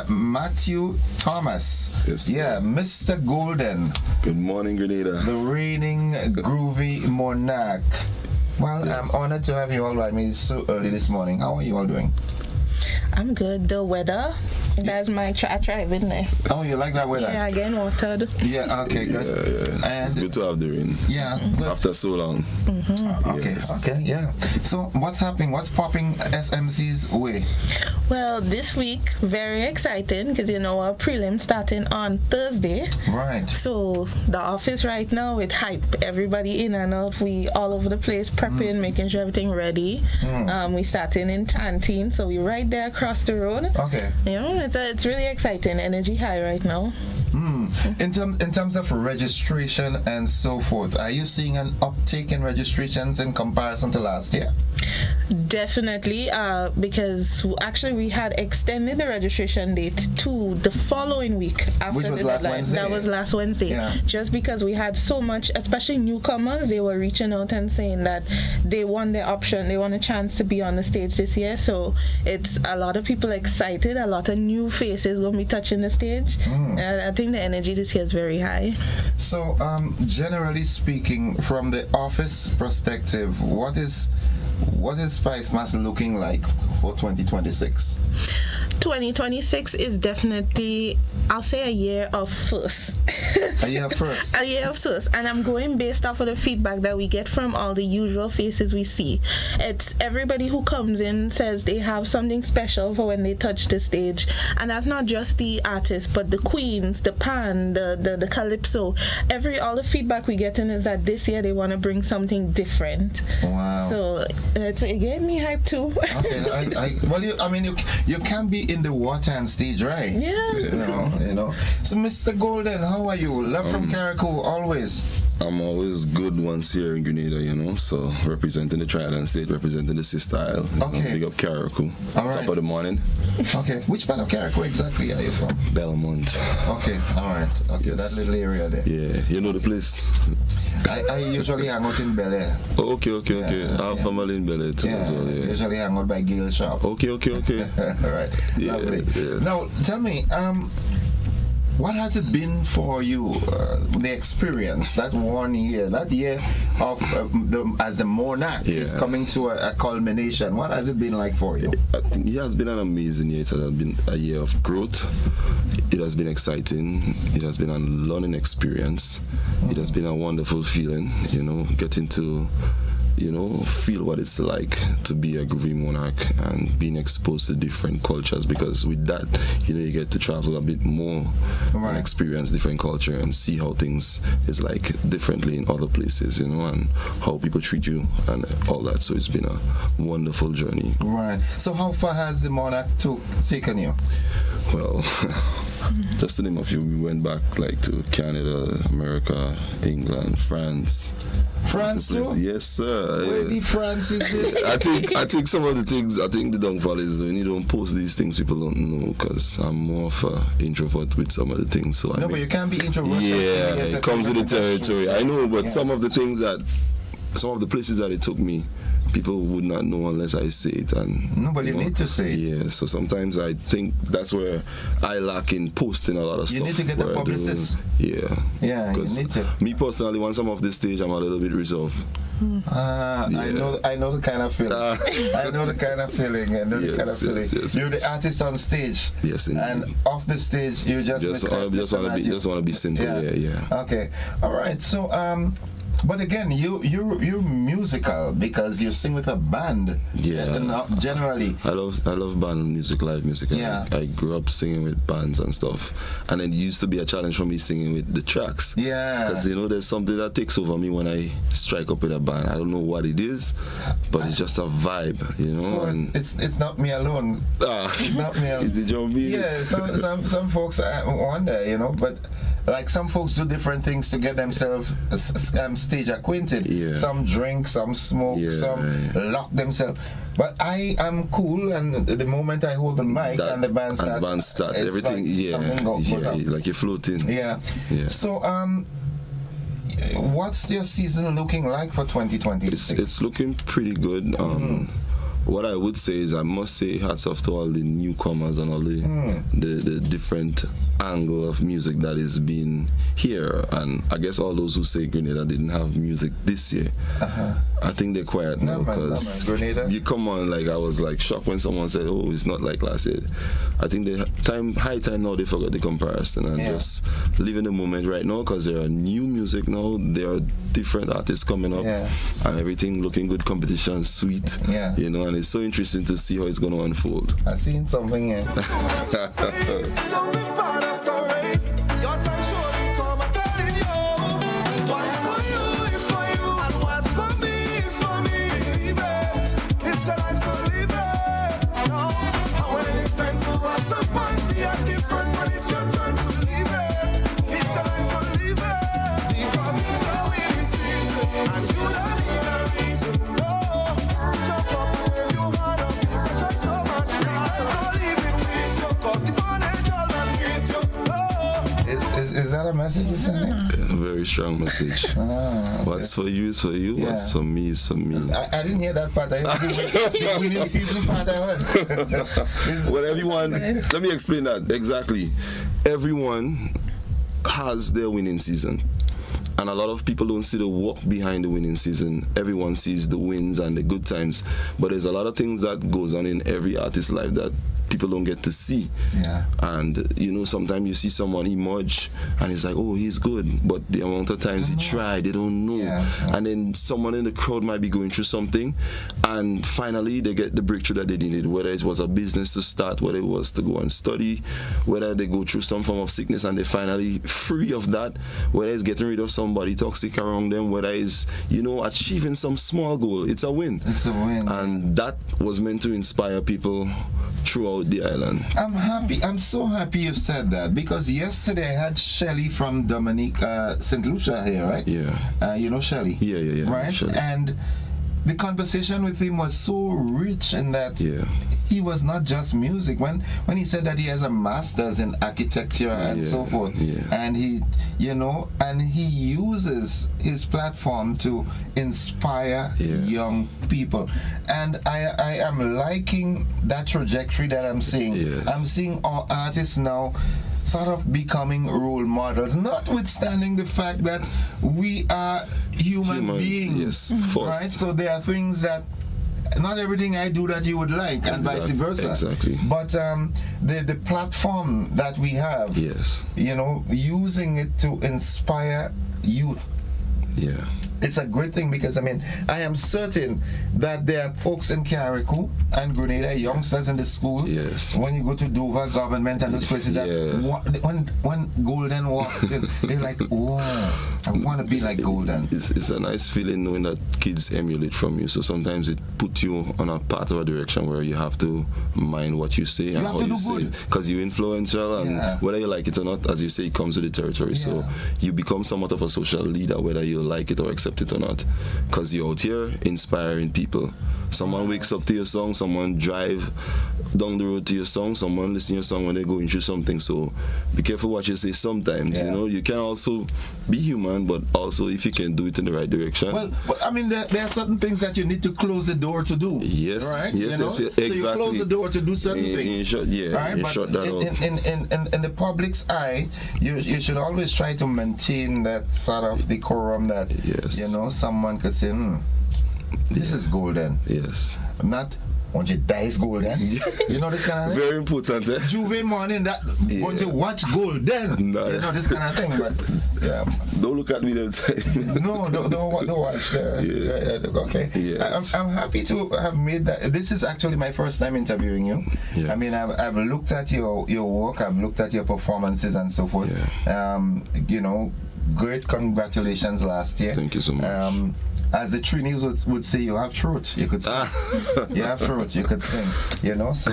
Matthew Thomas. Yes. Yeah, Mr. Golden. Good morning, Grenada. The reigning groovy monarch. Well, Yes. I'm honored to have you all by me so early this morning. How are you all doing? I'm good. The weather, that's my driving there. Oh, you like that weather? Yeah, again watered. Yeah, okay, good. Yeah. And It's good to have the rain. Yeah. Good. After so long. Okay, Yes. okay, yeah. So what's happening? What's popping SMC's way? Well, this week, very exciting because you know our prelim starting on Thursday. Right. So the office right now with hype, everybody in and out. We all over the place prepping, making sure everything ready. We starting in Tantine, so we right there across the road. Okay. You know, it's really exciting. Energy high right now. In terms of registration and so forth, are you seeing an uptick in registrations in comparison to last year? Definitely, because actually we had extended the registration date to the following week after Which was the last deadline. Wednesday. That was last Wednesday. Yeah. Just because we had so much, especially newcomers, they were reaching out and saying that they want their option, they want a chance to be on the stage this year. So it's a lot of people excited, a lot of new faces going to be touching the stage. I think the energy this year is very high. So, generally speaking, from the office perspective, what is Spice Mass looking like for 2026? 2026 is definitely, I'll say, a year of first. A year of first. A year of first. And I'm going based off of the feedback that we get from all the usual faces we see. It's everybody who comes in says they have something special for when they touch the stage. And that's not just the artists, but the queens, the pan, the calypso. All the feedback we get in is that this year they want to bring something different. Wow. So it gave me hype too. Okay. Well, you can't be in the water and stage right. Yeah. You know. So, Mr. Golden, how are you? Love from Carriacou, always. I'm always good once here in Grenada, you know, so representing the Tri-Island State, representing the Sister Isle. Okay. Big up Carriacou. All right. Top of the morning. Okay. Which part of Carriacou exactly are you from? Belmont. Okay. All right. Okay. Yes. That little area there. Yeah. You know the place? I usually hang out in Bel Air. Oh, okay. I have family in Bel Air too as well, yeah. Usually hang out by Gale Shop. Okay. All right. Yeah, Lovely. yeah. Now, tell me, what has it been for you, the experience, that 1 year, that year of as a monarch is coming to a culmination? What has it been like for you? I think it has been an amazing year. It has been a year of growth. It has been exciting. It has been a learning experience. It has been a wonderful feeling, you know, getting to feel what it's like to be a groovy monarch and being exposed to different cultures, because with that, you get to travel a bit more and experience different culture and see how things is like differently in other places, and how people treat you and all that. So it's been a wonderful journey. Right. So how far has the monarch taken you? Well, just to name a few, we went back like to Canada, America, England, France. France too? Yes, sir. Where the France is this? I think some of the things, the downfall is when you don't post these things, people don't know, because I'm more of an introvert with some of the things. So but you can't be introverted. Yeah, it comes with the territory. I know, but some of the things some of the places that it took me, people would not know unless I say it. And nobody need to say it. Yeah, so sometimes I think that's where I lack in posting a lot of stuff. You need to get a publicist. Yeah, you need to. Me personally, once I'm off the stage, I'm a little bit reserved. I know the kind of feeling. I know the kind of feeling. Yes. You're the artist on stage. Yes, indeed. And off the stage, you just want to be simple. Yeah. Okay. All right. So but again, you're musical because you sing with a band. Yeah. Generally. I love band music, live music. Yeah. I grew up singing with bands and stuff, and it used to be a challenge for me singing with the tracks. Yeah. Because there's something that takes over me when I strike up with a band. I don't know what it is, but it's just a vibe, So and it's not me alone. It's not me alone. It's the drum beat. Yeah. Some folks wonder, but. Like some folks do different things to get themselves stage acquainted. Yeah. Some drink, some smoke, some lock themselves. But I am cool, and the moment I hold the mic and the band starts, everything, like you're floating. Yeah. So, what's your season looking like for 2026? It's looking pretty good. What I would say is, I must say hats off to all the newcomers and all the different angle of music that is being here, and I guess all those who say Grenada didn't have music this year, I think they're quiet now, because you come on, like I was like shocked when someone said, "Oh, it's not like last year." I think high time now they forgot the comparison and just live in the moment right now, because there are new music now, there are different artists coming up, and everything looking good, competition sweet, and it's so interesting to see how it's going to unfold. I've seen something here. Is that a message you're sending? A very strong message. What's for you is for you. What's for me is for me. I didn't hear that part. I heard the winning season part. I heard. Well, everyone, let me explain that exactly. Everyone has their winning season. And a lot of people don't see the work behind the winning season. Everyone sees the wins and the good times. But there's a lot of things that goes on in every artist's life that people don't get to see. And sometimes you see someone emerge and it's like, oh, he's good, but the amount of times he tried, they don't know. And then someone in the crowd might be going through something, and finally they get the breakthrough that they needed, whether it was a business to start, whether it was to go and study, whether they go through some form of sickness and they're finally free of that, whether it's getting rid of somebody toxic around them, whether it's achieving some small goal. It's a win. It's a win. And that was meant to inspire people throughout the island. I'm happy. I'm so happy you said that, because yesterday I had Shelley from Dominique St. Lucia here, right? Yeah. You know Shelley? Yeah. Right? Shelley. And the conversation with him was so rich in that he was not just music. When he said that he has a master's in architecture and so forth, and he, you know, and he uses his platform to inspire young people, and I am liking that trajectory that I'm seeing. I'm seeing our artists now sort of becoming role models, notwithstanding the fact that we are human beings, right? So there are things that not everything I do that you would like, and vice versa. Exactly. But the platform that we have, you know, using it to inspire youth. Yeah. It's a great thing, because I mean, I am certain that there are folks in Carriacou and Grenada, youngsters in the school. When you go to Dover Government and those places, that when Golden walked in, they're like, "Wow, I want to be like Golden." It's a nice feeling knowing that kids emulate from you. So sometimes it puts you on a path of a direction where you have to mind what you say and how you say it, because you're influential, and whether you like it or not, as you say, it comes with the territory. So you become somewhat of a social leader, whether you like it or accept it or not, because you're out here inspiring people. Someone wakes up to your song, someone drive down the road to your song, someone listen to your song when they're going through something. So be careful what you say sometimes. You know, you can also be human, but also if you can do it in the right direction. Well, I mean, there are certain things that you need to close the door to do. Right? Exactly. So you close the door to do certain things. Right? But shut that in the public's eye, you should always try to maintain that sort of decorum that you know, someone could say, this is Golden. Not once you die is Golden. You know, this kind of thing. Very important. Juve morning, that when you watch Golden, you know, this kind of thing. But don't look at me that time. No, don't watch there. Okay. I'm happy to have made that. This is actually my first time interviewing you. I mean, I've looked at your work, I've looked at your performances and so forth. You know, great congratulations last year. Thank you so much. As the Trinis would say, you have throat. You could sing. You have throat. You could sing. You know. So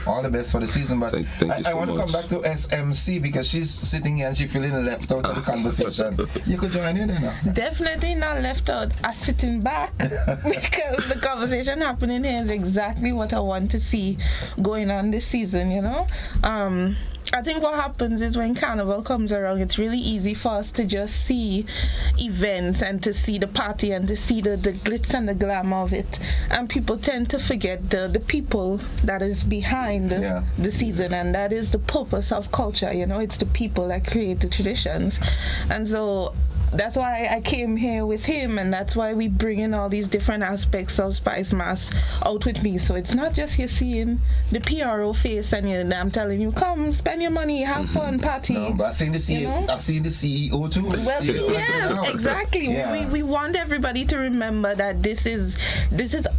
all the best for the season. But thank you so I want to come back to SMC, because she's sitting here and she's feeling left out of the conversation. You could join in, you know. Definitely not left out. I'm sitting back because the conversation happening here is exactly what I want to see going on this season. You know. I think what happens is when Carnival comes around, it's really easy for us to just see events and to see the party and to see the glitz and the glamour of it. And people tend to forget the people that is behind the season, and that is the purpose of culture. You know, it's the people that create the traditions. And so that's why I came here with him, and that's why we bring in all these different aspects of Spice Mass out with me. So it's not just you seeing the PRO face and I'm telling you, come spend your money, have fun, party. No, but I've seen the CEO too. Well, yes, exactly. We want everybody to remember that this is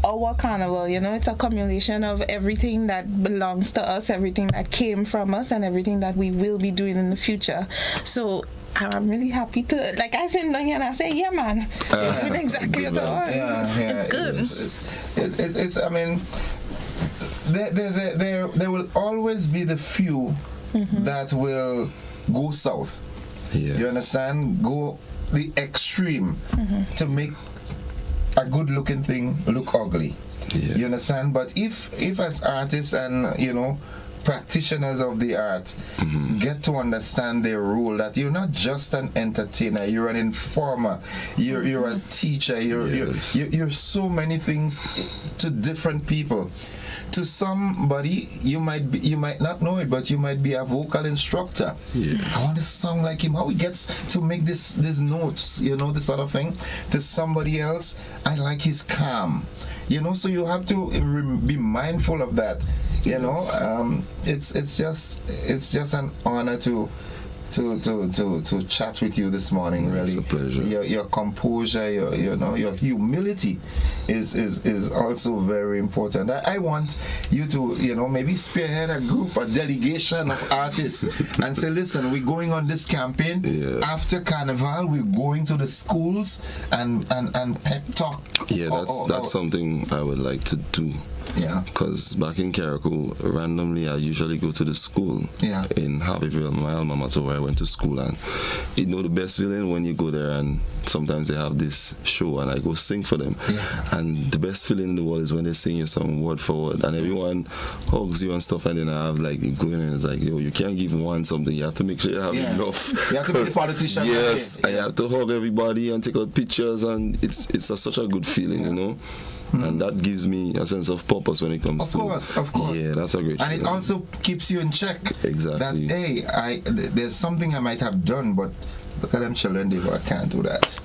our carnival. You know, it's a accumulation of everything that belongs to us, everything that came from us, and everything that we will be doing in the future. So I'm really happy to, like, I sit down here and I say, yeah, man, you're doing exactly what I want. It's good. It's I mean, there will always be the few that will go south. You understand? Go the extreme to make a good-looking thing look ugly. You understand? But if as artists and, you know, practitioners of the art get to understand their role, that you're not just an entertainer, you're an informer, you're a teacher, you're so many things to different people. To somebody, you might not know it, but you might be a vocal instructor. I want to song like him. How he gets to make these notes, you know, this sort of thing. To somebody else, I like his calm. You know, so you have to be mindful of that. You know, it's just an honor to chat with you this morning. Really, it's a pleasure. Your composure, your humility is also very important. I want you to, you know, maybe spearhead a group, a delegation of artists, and say, listen, we're going on this campaign after Carnival. We're going to the schools and pep talk. Yeah, that's something I would like to do. Yeah. Because back in Carriacou, randomly I usually go to the school in Harveyville, my alma mater, where I went to school. And you know the best feeling when you go there and sometimes they have this show and I go sing for them. Yeah. And the best feeling in the world is when they sing your song word for word and everyone hugs you and stuff, and then I have like you go in and it's like, yo, you can't give one something, you have to make sure you have enough. You have to be a politician. Yes, I have to hug everybody and take out pictures, and it's such a good feeling, you know. And that gives me a sense of purpose when it comes to. Of course. Yeah, that's a great. And feeling. it also keeps you in check. Exactly. That hey, there's something I might have done, but look at them children, I can't do that.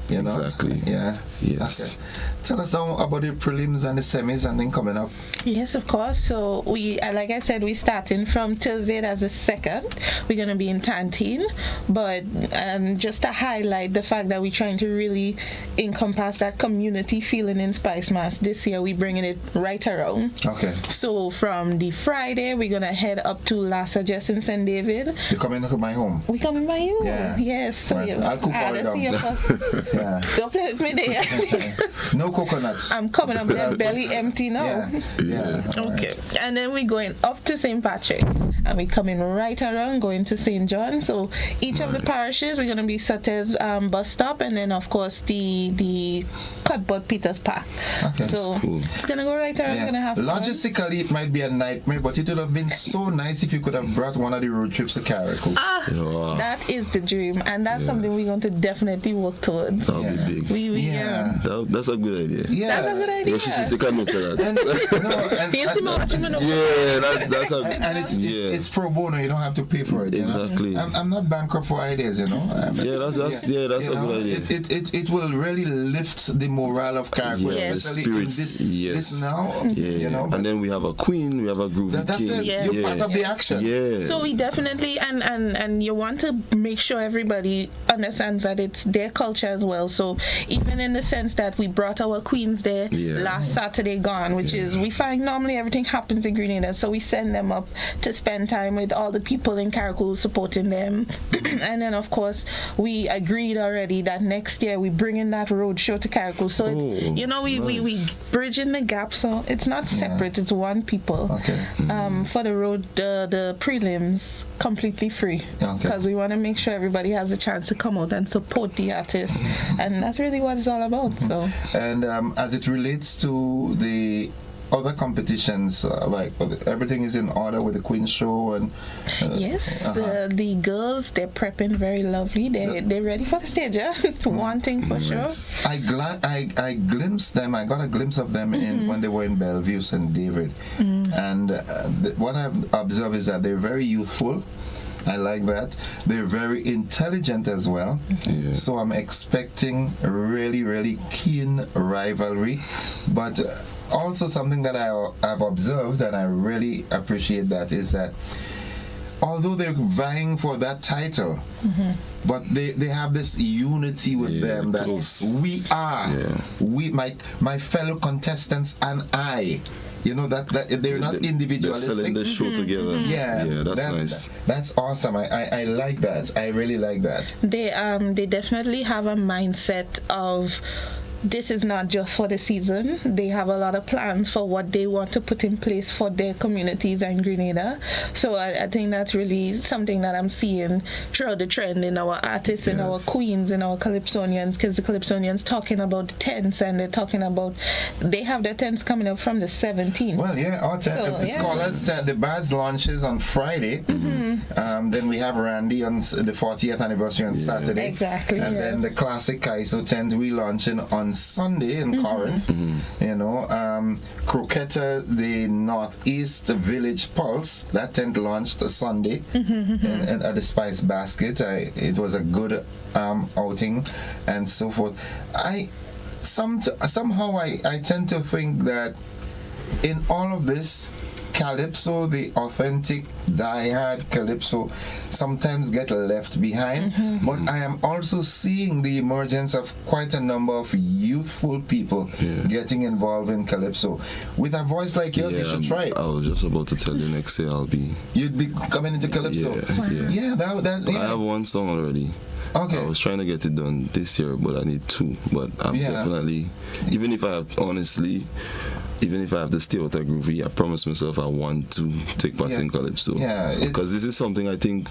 You know? Exactly. Yeah. Yes. Okay. Tell us about the prelims and the semis and then coming up. Yes, of course. So we, like I said, we're starting from Thursday as the 2nd. We're going to be in Tantine, but just to highlight the fact that we're trying to really encompass that community feeling in Spice Mass. This year we're bringing it right around. Okay. So from the Friday, we're going to head up to La Sagesse in St. David. You're coming to my home? We're coming by you. Yeah. Yes. So right. I'll cook all down. Yeah. Don't play with me there. No coconuts. I'm coming up there belly empty now. Yeah. Okay. Right. And then we're going up to St. Patrick. And we're coming right around, going to St. John. So each of the parishes, we're going to be Sutter's bus stop, and then of course the Cuthbert Peters Park. Okay. So cool. It's going to go right around. We're going to have logistically, it might be a nightmare, but it would have been so nice if you could have brought one of the road trips to Carriacou. That is the dream, and that's something we're going to definitely work towards. That'll be big. That's a good idea. Yeah. That's a good idea. Yeah, she should take a note of that. That's a and it's pro bono. You don't have to pay for it. Exactly. You know? I'm not bankrupt for ideas. You know. That's a good idea. It will really lift the morale of Carriacou, especially in this now. You know. And then we have a queen. We have a groovy that's king. It. You're part of the action. Yeah. So we definitely and you want to make sure everybody understands that it's their culture as well. So even in the sense that we brought our queens there last Saturday gone, which is we find normally everything happens in Grenada, so we send them up to spend time with all the people in Carriacou supporting them. And then of course we agreed already that next year we bring in that road show to Carriacou. So it's we bridging the gap, so it's not separate, it's one people. Okay. For the road the prelims completely free because we want to make sure everybody has a chance to come out and support the artists, and that's really what it's all about. So and as it relates to the other competitions, like everything is in order with the Queen Show and the girls, they're prepping very lovely. They're ready for the stage. One thing for sure. I glimpsed them. I got a glimpse of them when they were in Bellevue, St. David, and what I've observed is that they're very youthful. I like that. They're very intelligent as well. Yeah. So I'm expecting a really, really keen rivalry. But also something that I've observed, and I really appreciate that, is that although they're vying for that title, but they have this unity with them that we are, my fellow contestants and I. You know that they're not individualistic. They're selling the show together. Yeah, that's nice. That's awesome. I like that. I really like that. They definitely have a mindset of this is not just for the season. They have a lot of plans for what they want to put in place for their communities in Grenada. So I think that's really something that I'm seeing throughout the trend in our artists, in our queens, in our Calypsonians, because the Calypsonians talking about the tents, and they're talking about they have their tents coming up from the 17th. Well, the scholars, the Bads launches on Friday. Then we have Randy on the 40th anniversary on Saturday. Exactly. And then the classic Kaiso tent we launching on Sunday in Corinth. You know, Croqueta, the Northeast Village Pulse, that tent launched Sunday and at the Spice Basket. It was a good outing and so forth. Somehow I tend to think that in all of this, Calypso, the authentic die-hard Calypso, sometimes get left behind. But I am also seeing the emergence of quite a number of youthful people getting involved in Calypso. With a voice like yours, you should try it. I was just about to tell you next year you'd be coming into Calypso. I have one song already. Okay. I was trying to get it done this year, but I need 2. But I'm definitely, even if I have to stay out of groovy, I promise myself I want to take part in Calypso. Yeah. Because this is something I think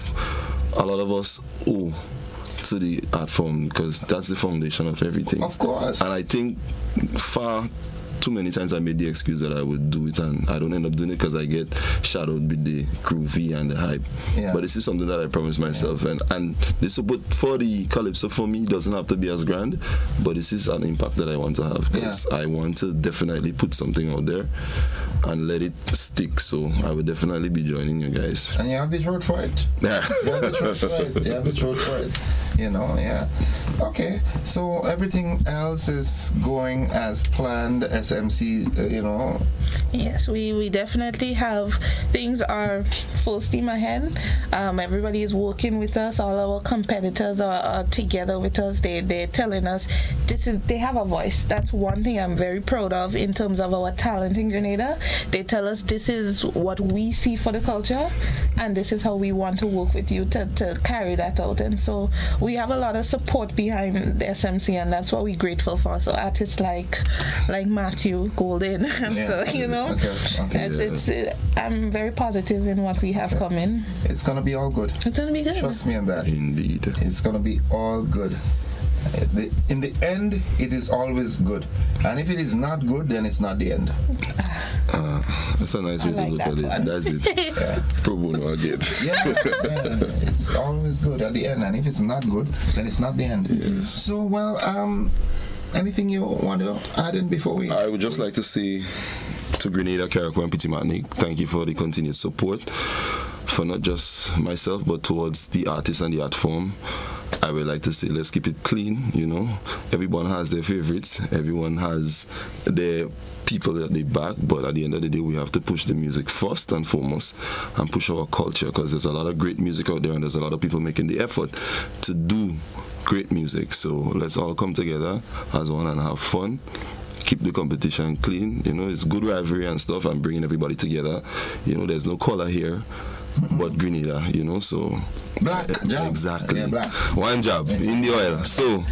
a lot of us owe to the art form, because that's the foundation of everything. Of course. And I think far too many times I made the excuse that I would do it, and I don't end up doing it because I get shadowed with the groovy and the hype. Yeah. But this is something that I promised myself, and the support for the Calypso for me doesn't have to be as grand, but this is an impact that I want to have, because I want to definitely put something out there and let it stick. So I will definitely be joining you guys. And you have the throat for it. Yeah. You have the throat for it. You have the throat for it. You know, yeah. Okay, so everything else is going as planned, SMC, you know? Yes, we definitely have, things are full steam ahead. Everybody is working with us. All our competitors are together with us. They're telling us they have a voice. That's one thing I'm very proud of in terms of our talent in Grenada. They tell us this is what we see for the culture, and this is how we want to work with you to carry that out. And so we have a lot of support behind the SMC, and that's what we're grateful for. So artists like Matthew Golden, and so you know, I'm very positive in what we have coming. It's gonna be all good. It's gonna be good. Trust me on that. Indeed, it's gonna be all good. In the end, it is always good, and if it is not good, then it's not the end. That's a nice way to look at it. That's it. Pro bono again. It's always good at the end, and if it's not good, then it's not the end. Yes. So, well, anything you want to add in before we? I would just like to say to Grenada, Carriacou, and Petit Martinique, thank you for the continued support, for not just myself, but towards the artist and the art form. I would like to say, let's keep it clean, you know. Everyone has their favorites. Everyone has their people that they back. But at the end of the day, we have to push the music first and foremost and push our culture, because there's a lot of great music out there and there's a lot of people making the effort to do great music. So let's all come together as one and have fun. Keep the competition clean. You know, it's good rivalry and stuff and bringing everybody together. You know, there's no color here but Grenada, you know, so black job. Exactly. Yeah, black. One job in the oil. So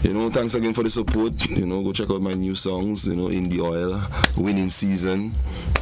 you know, thanks again for the support. You know, go check out my new songs, you know, In the Oil, Winning Season.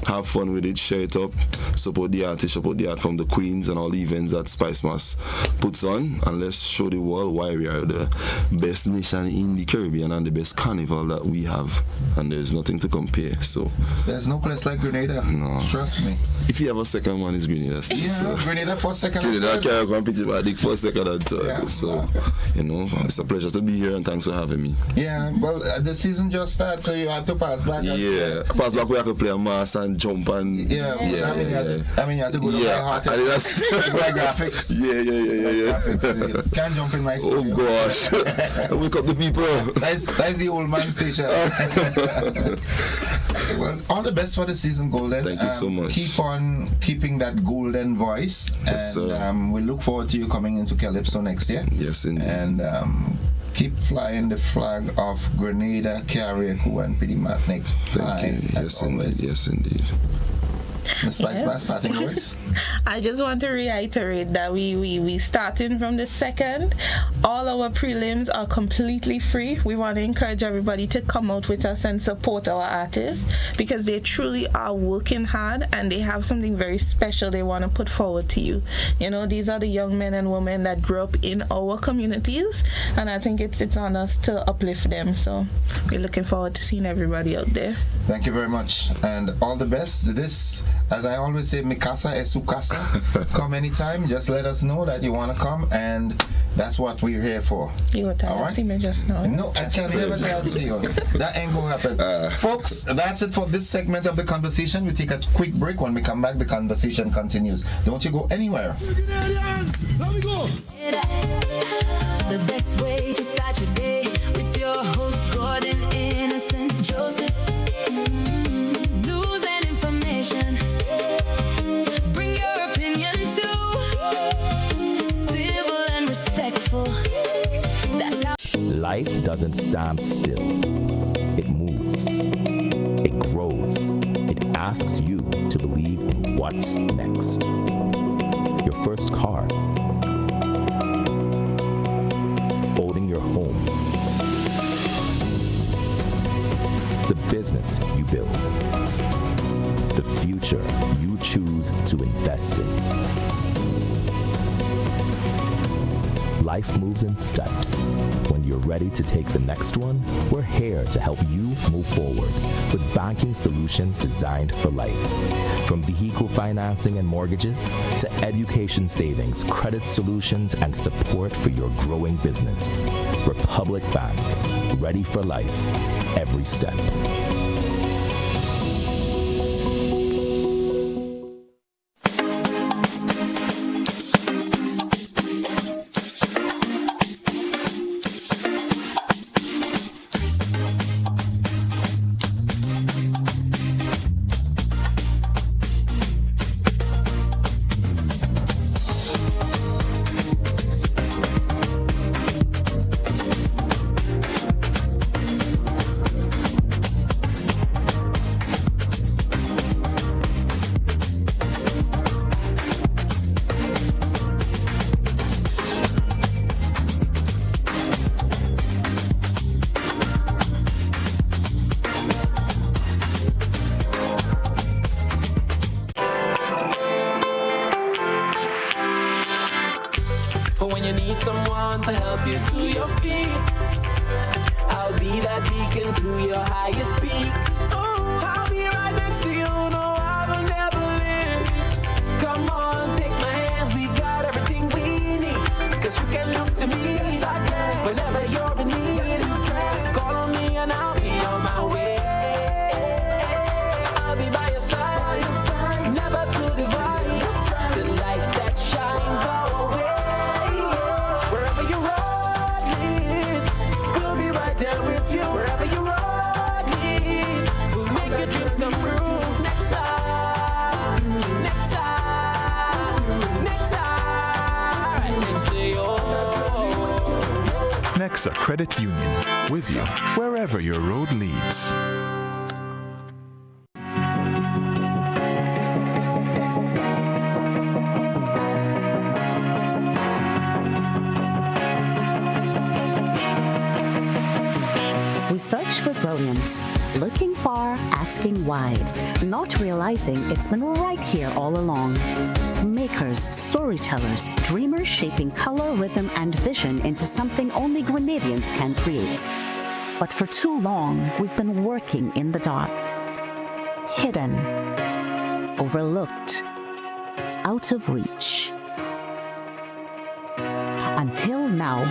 Have fun with it, share it up, support the artist, support the art from the Queens and all the events that Spice Mass puts on, and let's show the world why we are the best nation in the Caribbean and the best carnival that we have, and there's nothing to compare. So there's no place like Grenada. No. Trust me. If you have a second one, it's Grenada. Yeah, so. Grenada for second. Grenada, Carriacou, and Petit Martinique for second and third. Yeah. So, you know, it's a pleasure to be here, and thanks for having me. Yeah, well, the season just started, so you have to pass back. Yeah, pass back. We have to play a mass and jump and you have to go to my heart and my graphics. Yeah. Graphics. Can't jump in my studio. Oh gosh, wake up the people. That's the old man station. Well, all the best for the season, Golden. Thank you so much. Keep on keeping that golden voice, yes, and we look forward to you coming into Calypso next year. Yes, indeed. And keep flying the flag of Grenada, Carriacou, and Petit Martinique. Thank you. Yes, indeed. Yes, indeed. Ms. Spice, parting words? I just want to reiterate that we starting from the 2nd. All our prelims are completely free. We want to encourage everybody to come out with us and support our artists, because they truly are working hard and they have something very special they want to put forward to you. You know, these are the young men and women that grew up in our communities, and I think it's on us to uplift them. So we're looking forward to seeing everybody out there. Thank you very much, and all the best. This, as I always say, Mikasa es su casa. Come anytime. Just let us know that you want to come, and that's what we're here for. You were telling me just now. No, I can never tell you. That ain't gonna happen. Folks, that's it for this segment of the conversation. We take a quick break. When we come back, the conversation continues. Don't you go anywhere. Let me go. The best way to start your day with your host, Gordon Innocent Joseph. News and information. Bring your opinion too. Civil and respectful. That's how. Life doesn't stand still. It moves. It grows. It asks you to believe in what's next. Your first car. business you build, the future you choose to invest in. Life moves in steps. When you're ready to take the next one, we're here to help you move forward with banking solutions designed for life. From vehicle financing and mortgages to education savings, credit solutions, and support for your growing business. Republic Bank, ready for life, every step. someone to help you to your feet. I'll be that beacon to your highest peak. Oh, I'll be right next to you. No, I will never leave. Come on, take my hands. We got everything we need. 'Cause you can look to me whenever you're in need. Just call on me and I'll be on my way. I'll be by your side, never to divide. The light that shines our way. Wherever you road leads, we'll be right there with you. Wherever you road leads, we'll make your dreams come true. Next time, next time, next time, right next to you. Nexa Credit Union, with you wherever your road leads. We search for brilliance, looking far, asking wide, not realizing it's been right here all along. Makers, storytellers, dreamers shaping color, rhythm, and vision into something only Grenadians can create. But for too long, we've been working in the dark, hidden, overlooked, out of reach. Until now,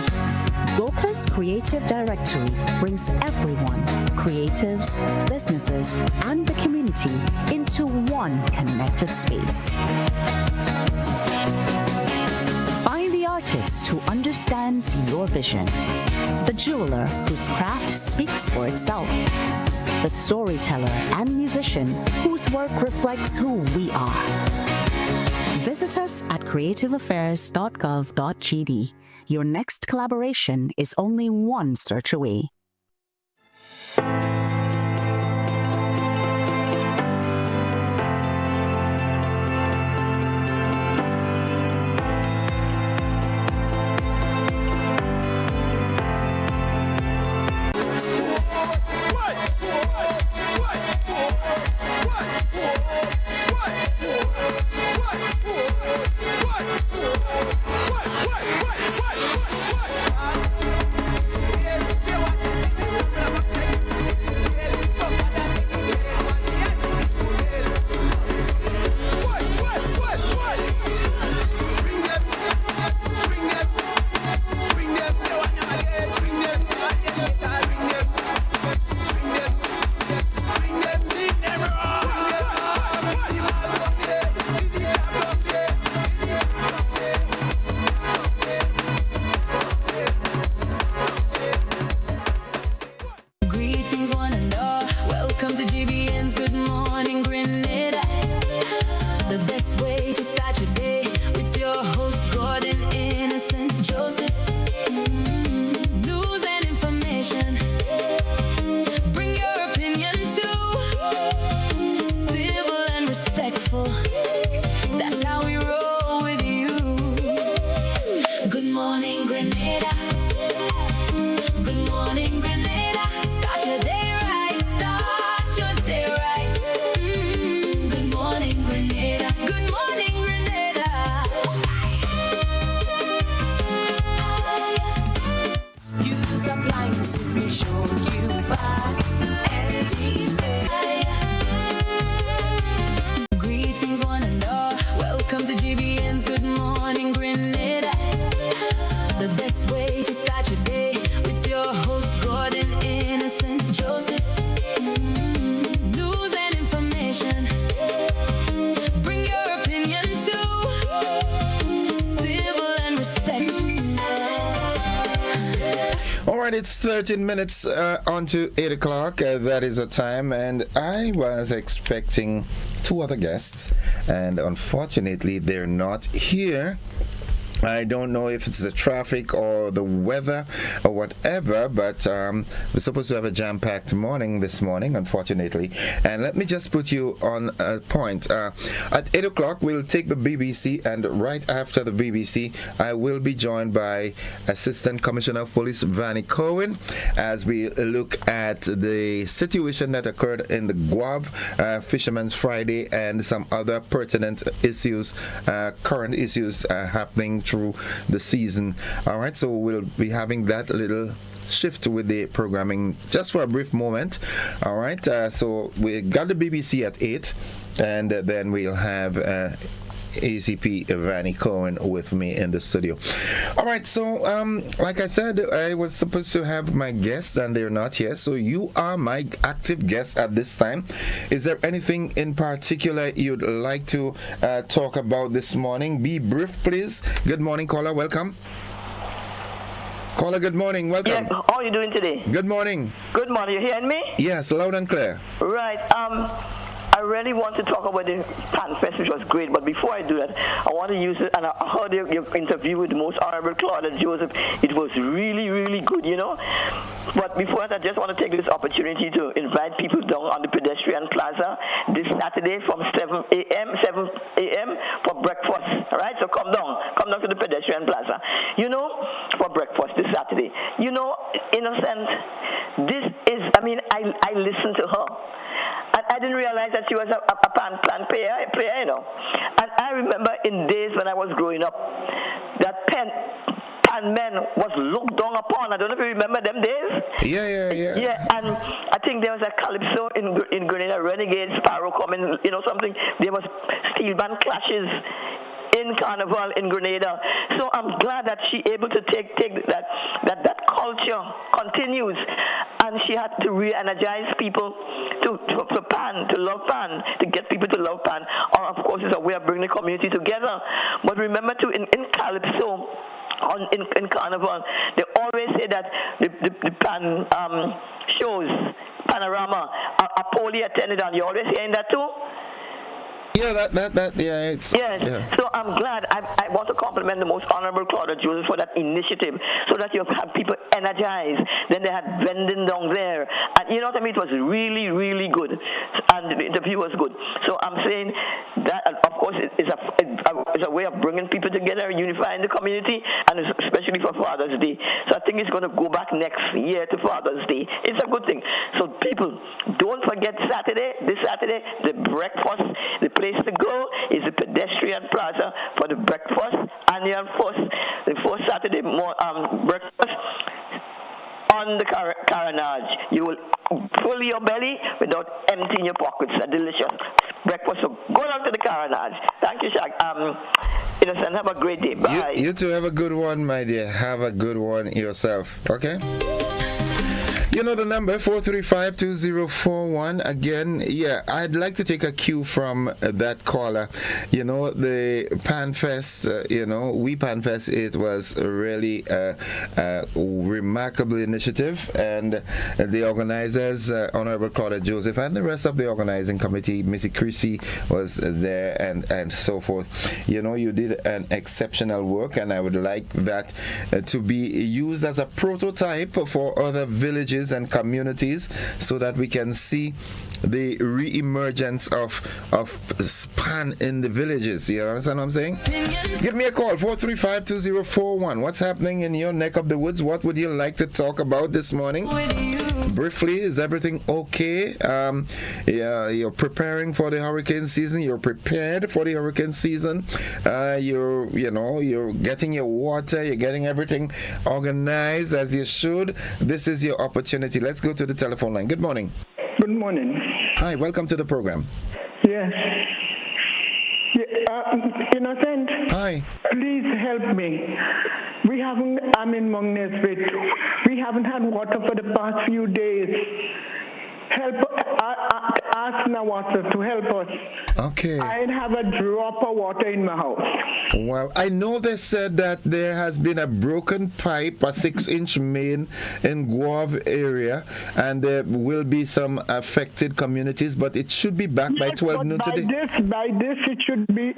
Goka's Creative Directory brings everyone, creatives, businesses, and the community into one connected space. Find the artist who understands your vision, the jeweler whose craft speaks for itself, the storyteller and musician whose work reflects who we are. Visit us at creativeaffairs.gov.gd. Your next collaboration is only one search away. right, it's 13 minutes on to 8 o'clock. That is the time, and I was expecting two other guests, and unfortunately, they're not here. I don't know if it's the traffic or the weather or whatever, but we're supposed to have a jam-packed morning this morning, unfortunately. And let me just put you on a point. At 8 o'clock, we'll take the BBC, and right after the BBC, I will be joined by Assistant Commissioner of Police Vanny Cohen as we look at the situation that occurred in the Guave Fisherman's Friday and some other pertinent issues, current issues happening through the season. All right, so we'll be having that little shift with the programming just for a brief moment. All right, so we got the BBC at 8, and then we'll have ACP Vanny Cohen with me in the studio. All right, so like I said, I was supposed to have my guests, and they're not here, so you are my active guest at this time. Is there anything in particular you'd like to talk about this morning? Be brief, please. Good morning, caller. Welcome. Caller, good morning. Welcome. Yeah, how are you doing today? Good morning. Good morning. You hearing me? Yes, loud and clear. Right. I really want to talk about the Pan Fest, which was great. But before I do that, I want to use it. And I heard your interview with the Most Honorable Claudia Joseph. It was really, really good, you know. But before that, I just want to take this opportunity to invite people down on the pedestrian plaza this Saturday from 7 a.m. for breakfast. All right, so come down to the pedestrian plaza. You know, for breakfast this Saturday. You know, Innocent, this is. I mean, I listened to her. And I didn't realize that she was a pan player, you know. And I remember in days when I was growing up, that pan men was looked down upon. I don't know if you remember them days. Yeah. Yeah, and I think there was a calypso in Grenada, Renegade, Sparrow coming, you know, something. There was steel band clashes in Carnival in Grenada. So I'm glad that she able to take that culture continues, and she had to re-energize people to love pan, to get people to love pan. Or of course it's a way of bringing the community together. But remember too, in Calypso, in Carnival, they always say that the pan shows, panorama, are poorly attended, and you always hearing that too? Yeah, it's... Yes, yeah. So I'm glad. I want to compliment the Most Honorable Claudia Joseph for that initiative, so that you have people energized. Then they had vending down there. And you know what I mean? It was really, really good. And the interview was good. So I'm saying that, of course, it's a way of bringing people together, unifying the community, and especially for Father's Day. So I think it's going to go back next year to Father's Day. It's a good thing. So people, don't forget this Saturday, the breakfast, the place to go is the pedestrian plaza for the breakfast, annual the first Saturday breakfast on the carnage. You will fill your belly without emptying your pockets. A delicious breakfast. So go down to the carnage. Thank you, Shaq. Innocent, have a great day. Bye. You too, have a good one, my dear. Have a good one yourself. Okay? You know the number, 435-2041. Again, yeah, I'd like to take a cue from that caller. You know, the PanFest, We PanFest, it was really a remarkable initiative. And the organizers, Honorable Claudia Joseph, and the rest of the organizing committee, Missy Chrissy was there, and so forth. You know, you did an exceptional work, and I would like that to be used as a prototype for other villages and communities, so that we can see the re-emergence of pan in the villages. You understand what I'm saying? Give me a call, 435-2041. What's happening in your neck of the woods? What would you like to talk about this morning? Briefly, is everything okay? You're preparing for the hurricane season. You're prepared for the hurricane season. You're getting your water. You're getting everything organized as you should. This is your opportunity. Let's go to the telephone line. Good morning. Good morning. Hi, welcome to the program. Yes. Innocent. Hi. Please help me. I'm in Mungnesbit. We haven't had water for the past few days. ask Nawasa to help us. Okay. I have a drop of water in my house. Well, I know they said that there has been a broken pipe, a 6-inch main in Guave area, and there will be some affected communities, but it should be back by 12 noon today. By this, it should be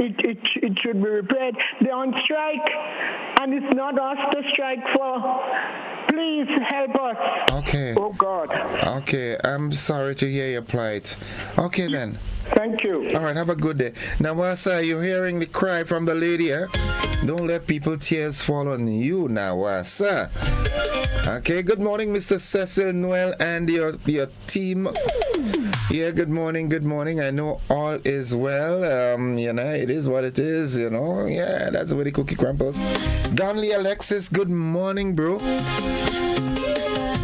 repaired. They're on strike, and it's not us to strike for. Please help us. Okay. Oh God. Okay, I'm sorry to hear your plight. Okay then. Thank you. All right, have a good day. Now, Wasa, you're hearing the cry from the lady, eh? Don't let people's tears fall on you now, Wasa. Okay, good morning, Mr. Cecil Noel and your team. Yeah, good morning. I know all is well. It is what it is, Yeah, that's the way the cookie crumbles. Donley Alexis, good morning, bro.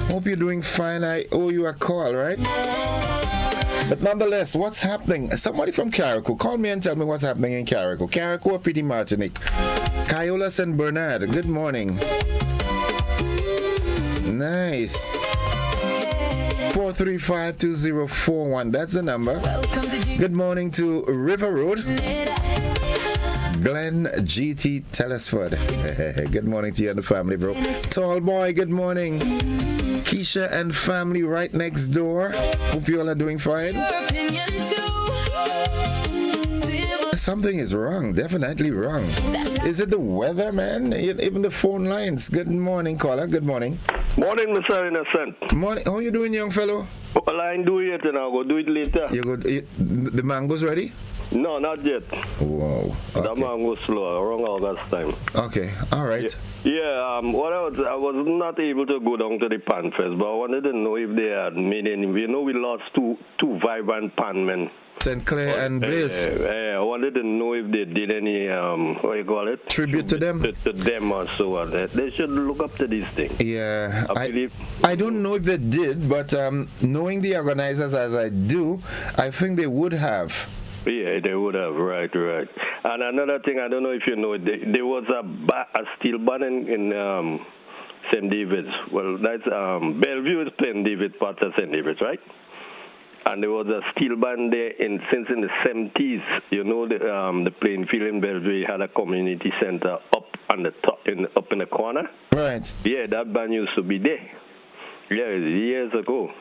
Hope you're doing fine. I owe you a call, right? But nonetheless, what's happening? Somebody from Carriacou, call me and tell me what's happening in Carriacou. Carriacou or Pretty Martinique? Kyola and Bernard, good morning. Nice. 435-2041, that's the number. Good morning to River Road. Glenn GT Telesford. Good morning to you and the family, bro. Tall boy, good morning. Keisha and family right next door. Hope you all are doing fine. Something is wrong, definitely wrong. Is it the weather, man? Even the phone lines. Good morning, caller. Good morning. Morning, Mr. Innocent. Morning. How you doing, young fellow? Well, I ain't do it and I'll go do it later. The mango's ready? No, not yet. Whoa. Okay. The mango slow, around August time. Okay, all right. Yeah, what I was not able to go down to the pan fest, but I wanted to know if they had made any. We lost two vibrant pan men. St. Clair and Blaze. I wanted to know if they did any, what you call it? Tribute to them? To them or so. They should look up to these things. Yeah. I don't know if they did, but knowing the organizers as I do, I think they would have. Yeah, they would have, right. And another thing, I don't know if you know, there was a steel band in St. David's. Well, that's Bellevue is St. David, part of St. David's, right? And there was a steel band there since in the 70s. The playing field in Bellevue had a community center up on the top, up in the corner. Right. Yeah, that band used to be there. Yeah, years ago.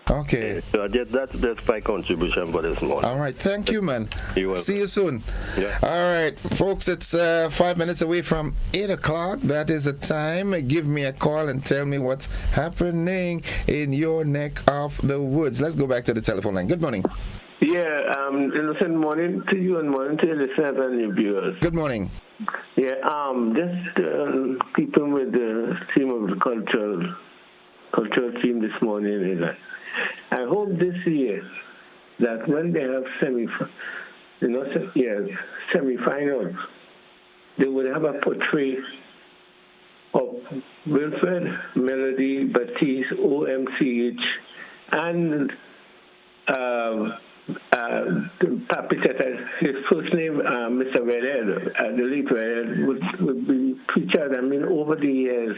Okay. So that's my contribution for this morning. All right. Thank you, man. You're welcome. See you soon. Yeah. All right, folks, it's 5 minutes away from 8 o'clock. That is the time. Give me a call and tell me what's happening in your neck of the woods. Let's go back to the telephone line. Good morning. Yeah, innocent morning to you and morning to your listeners and your viewers. Good morning. Yeah, just keeping with the theme of the cultural theme this morning is that I hope this year that when they have semi-finals, they would have a portrait of Wilfred, Melody, Baptiste, OMCH, and Papi Teta, his first name, Mr. Redhead, the late Redhead, would be featured. I mean, over the years,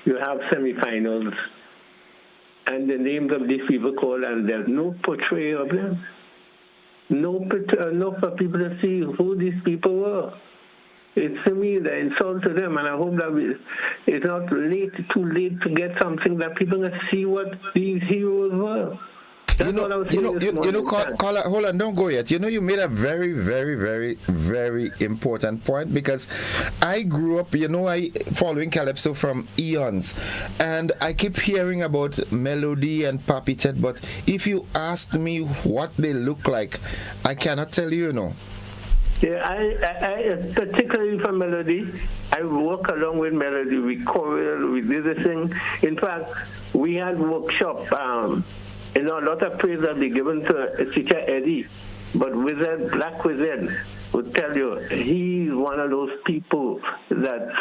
you have semi-finals, and the names of these people called, and there's no portrait of them. No for people to see who these people were. It's to me the insult to them, and I hope that it's not too late to get something that people can see what these heroes were. Caller, hold on, don't go yet. You made a very, very, very, very important point, because I grew up, following Calypso from eons, and I keep hearing about Melody and Papi Tet, but if you asked me what they look like, I cannot tell you, Yeah, I particularly for Melody, I work along with Melody. We choreographed, we did the thing. In fact, we had workshop. A lot of praise that be given to teacher Eddie, but Black Wizard would tell you he's one of those people that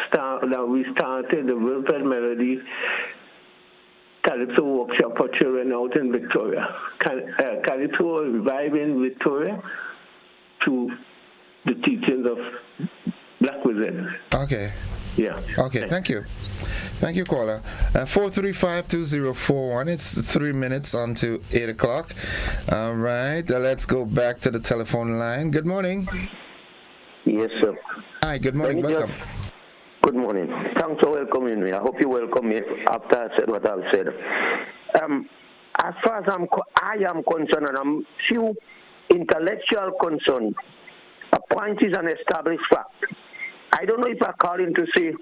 we started the Wilfred Melody Calypso workshop for children out in Victoria. Calypso reviving Victoria to the teachings of Black Wizard. Okay. Yeah. Okay, thank you. Thank you, caller. 435-2041. It's 3 minutes on to 8 o'clock. All right, let's go back to the telephone line. Good morning. Yes, sir. Hi, good morning. Welcome. Good morning. Thanks for welcoming me. I hope you welcome me after I said what I've said. As far as I am concerned, and I'm few intellectual concerned, a point is an established fact. I don't know if I call in to say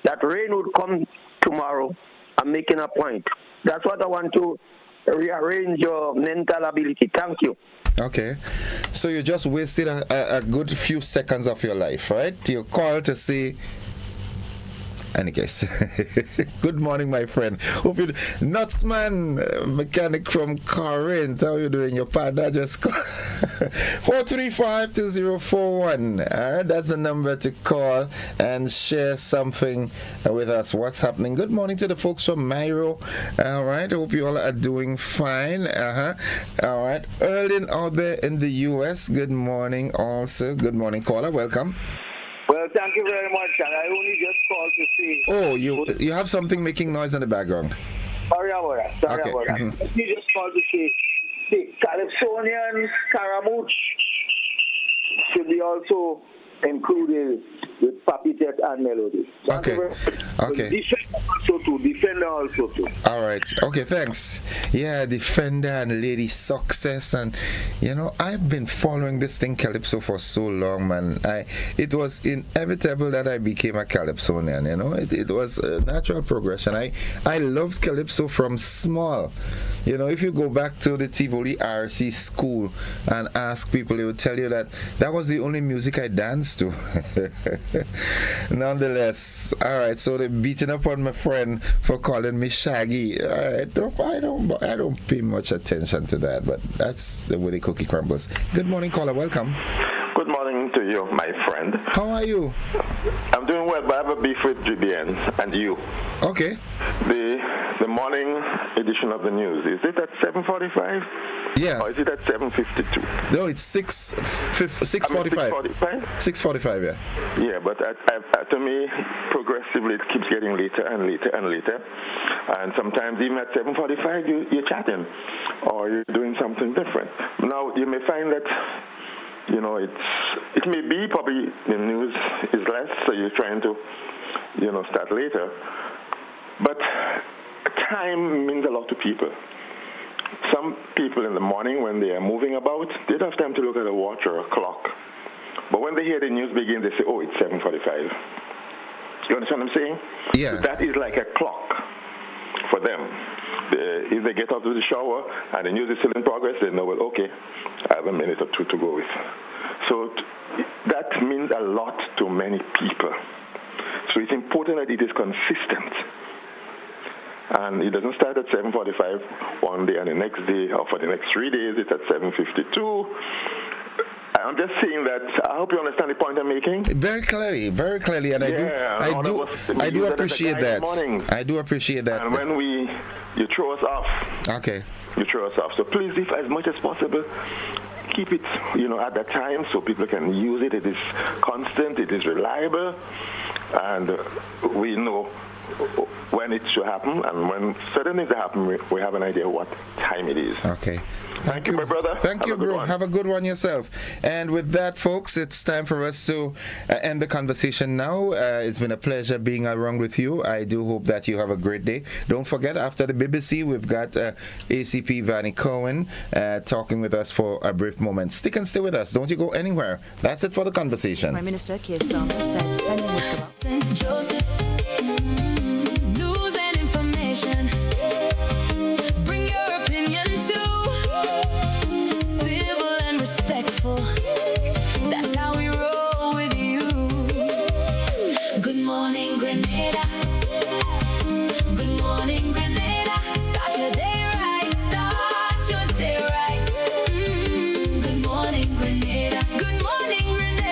that rain would come tomorrow. I'm making a point. That's what I want to rearrange your mental ability. Thank you. Okay. So you just wasted a good few seconds of your life, right? You called to say... Any case, good morning, my friend. Hope you, Nutsman, mechanic from Corinth. How you doing? Your partner just called. 435-2041. All right, that's the number to call and share something with us. What's happening? Good morning to the folks from Myro. All right, hope you all are doing fine. All right, Erlin out there in the U.S. Good morning, also. Good morning, caller. Welcome. Well, thank you very much, and I only just called to see. Oh, you have something making noise in the background. Sorry about that. Sorry Okay. about that. Mhm. You just called to see the Calypsonian Scaramouche should be also included with Papi Tet and Melody. Okay. Okay. Defender also too. All right. Okay, thanks. Yeah, Defender and Lady Success, and I've been following this thing Calypso for so long, man. It was inevitable that I became a Calypsonian. It was a natural progression. I loved Calypso from small. If you go back to the Tivoli RC school and ask people, they would tell you that was the only music I danced to. Nonetheless, all right. So they're beating up on my friend for calling me Shaggy. All right, I don't pay much attention to that, but that's the way the cookie crumbles. Good morning, caller. Welcome. Good morning to you, my friend. How are you? I'm doing well, but I have a beef with GBN and you. Okay. The morning edition of the news, is it at 7:45? Yeah. Or is it at 7:52? No, it's 6:45. 6:45, yeah. Yeah, but to me, progressively it keeps getting later and later and later. And sometimes even at 7:45, you're chatting or you're doing something different. Now, you may find that it may be probably the news is less, so you're trying to, start later. But time means a lot to people. Some people in the morning when they are moving about, they don't have time to look at a watch or a clock. But when they hear the news begin, they say, oh, it's 7:45. You understand what I'm saying? Yeah. So that is like a clock for them. If they get out of the shower and the news is still in progress, they know, well, okay, I have a minute or two to go with. So that means a lot to many people. So it's important that it is consistent. And it doesn't start at 7:45 one day and the next day, or for the next 3 days, it's at 7:52. I'm just saying that. I hope you understand the point I'm making. Very clearly, and I do appreciate that. I do appreciate that. And when you throw us off. Okay. You throw us off. So please, if as much as possible, keep it, at that time so people can use it. It is constant. It is reliable, and we know when it should happen, and when certain things happen, we have an idea what time it is. Okay. Thank you, my brother. Thank you, bro. Have a good one yourself. And with that, folks, it's time for us to end the conversation now. It's been a pleasure being around with you. I do hope that you have a great day. Don't forget, after the BBC, we've got ACP Vanny Cohen talking with us for a brief moment. Stick and stay with us. Don't you go anywhere. That's it for the conversation. Prime Minister Keir Starmer said spending with St. Joseph, news and information. Bring your opinion too. Civil and respectful. That's how we roll with you. Good morning, Grenada.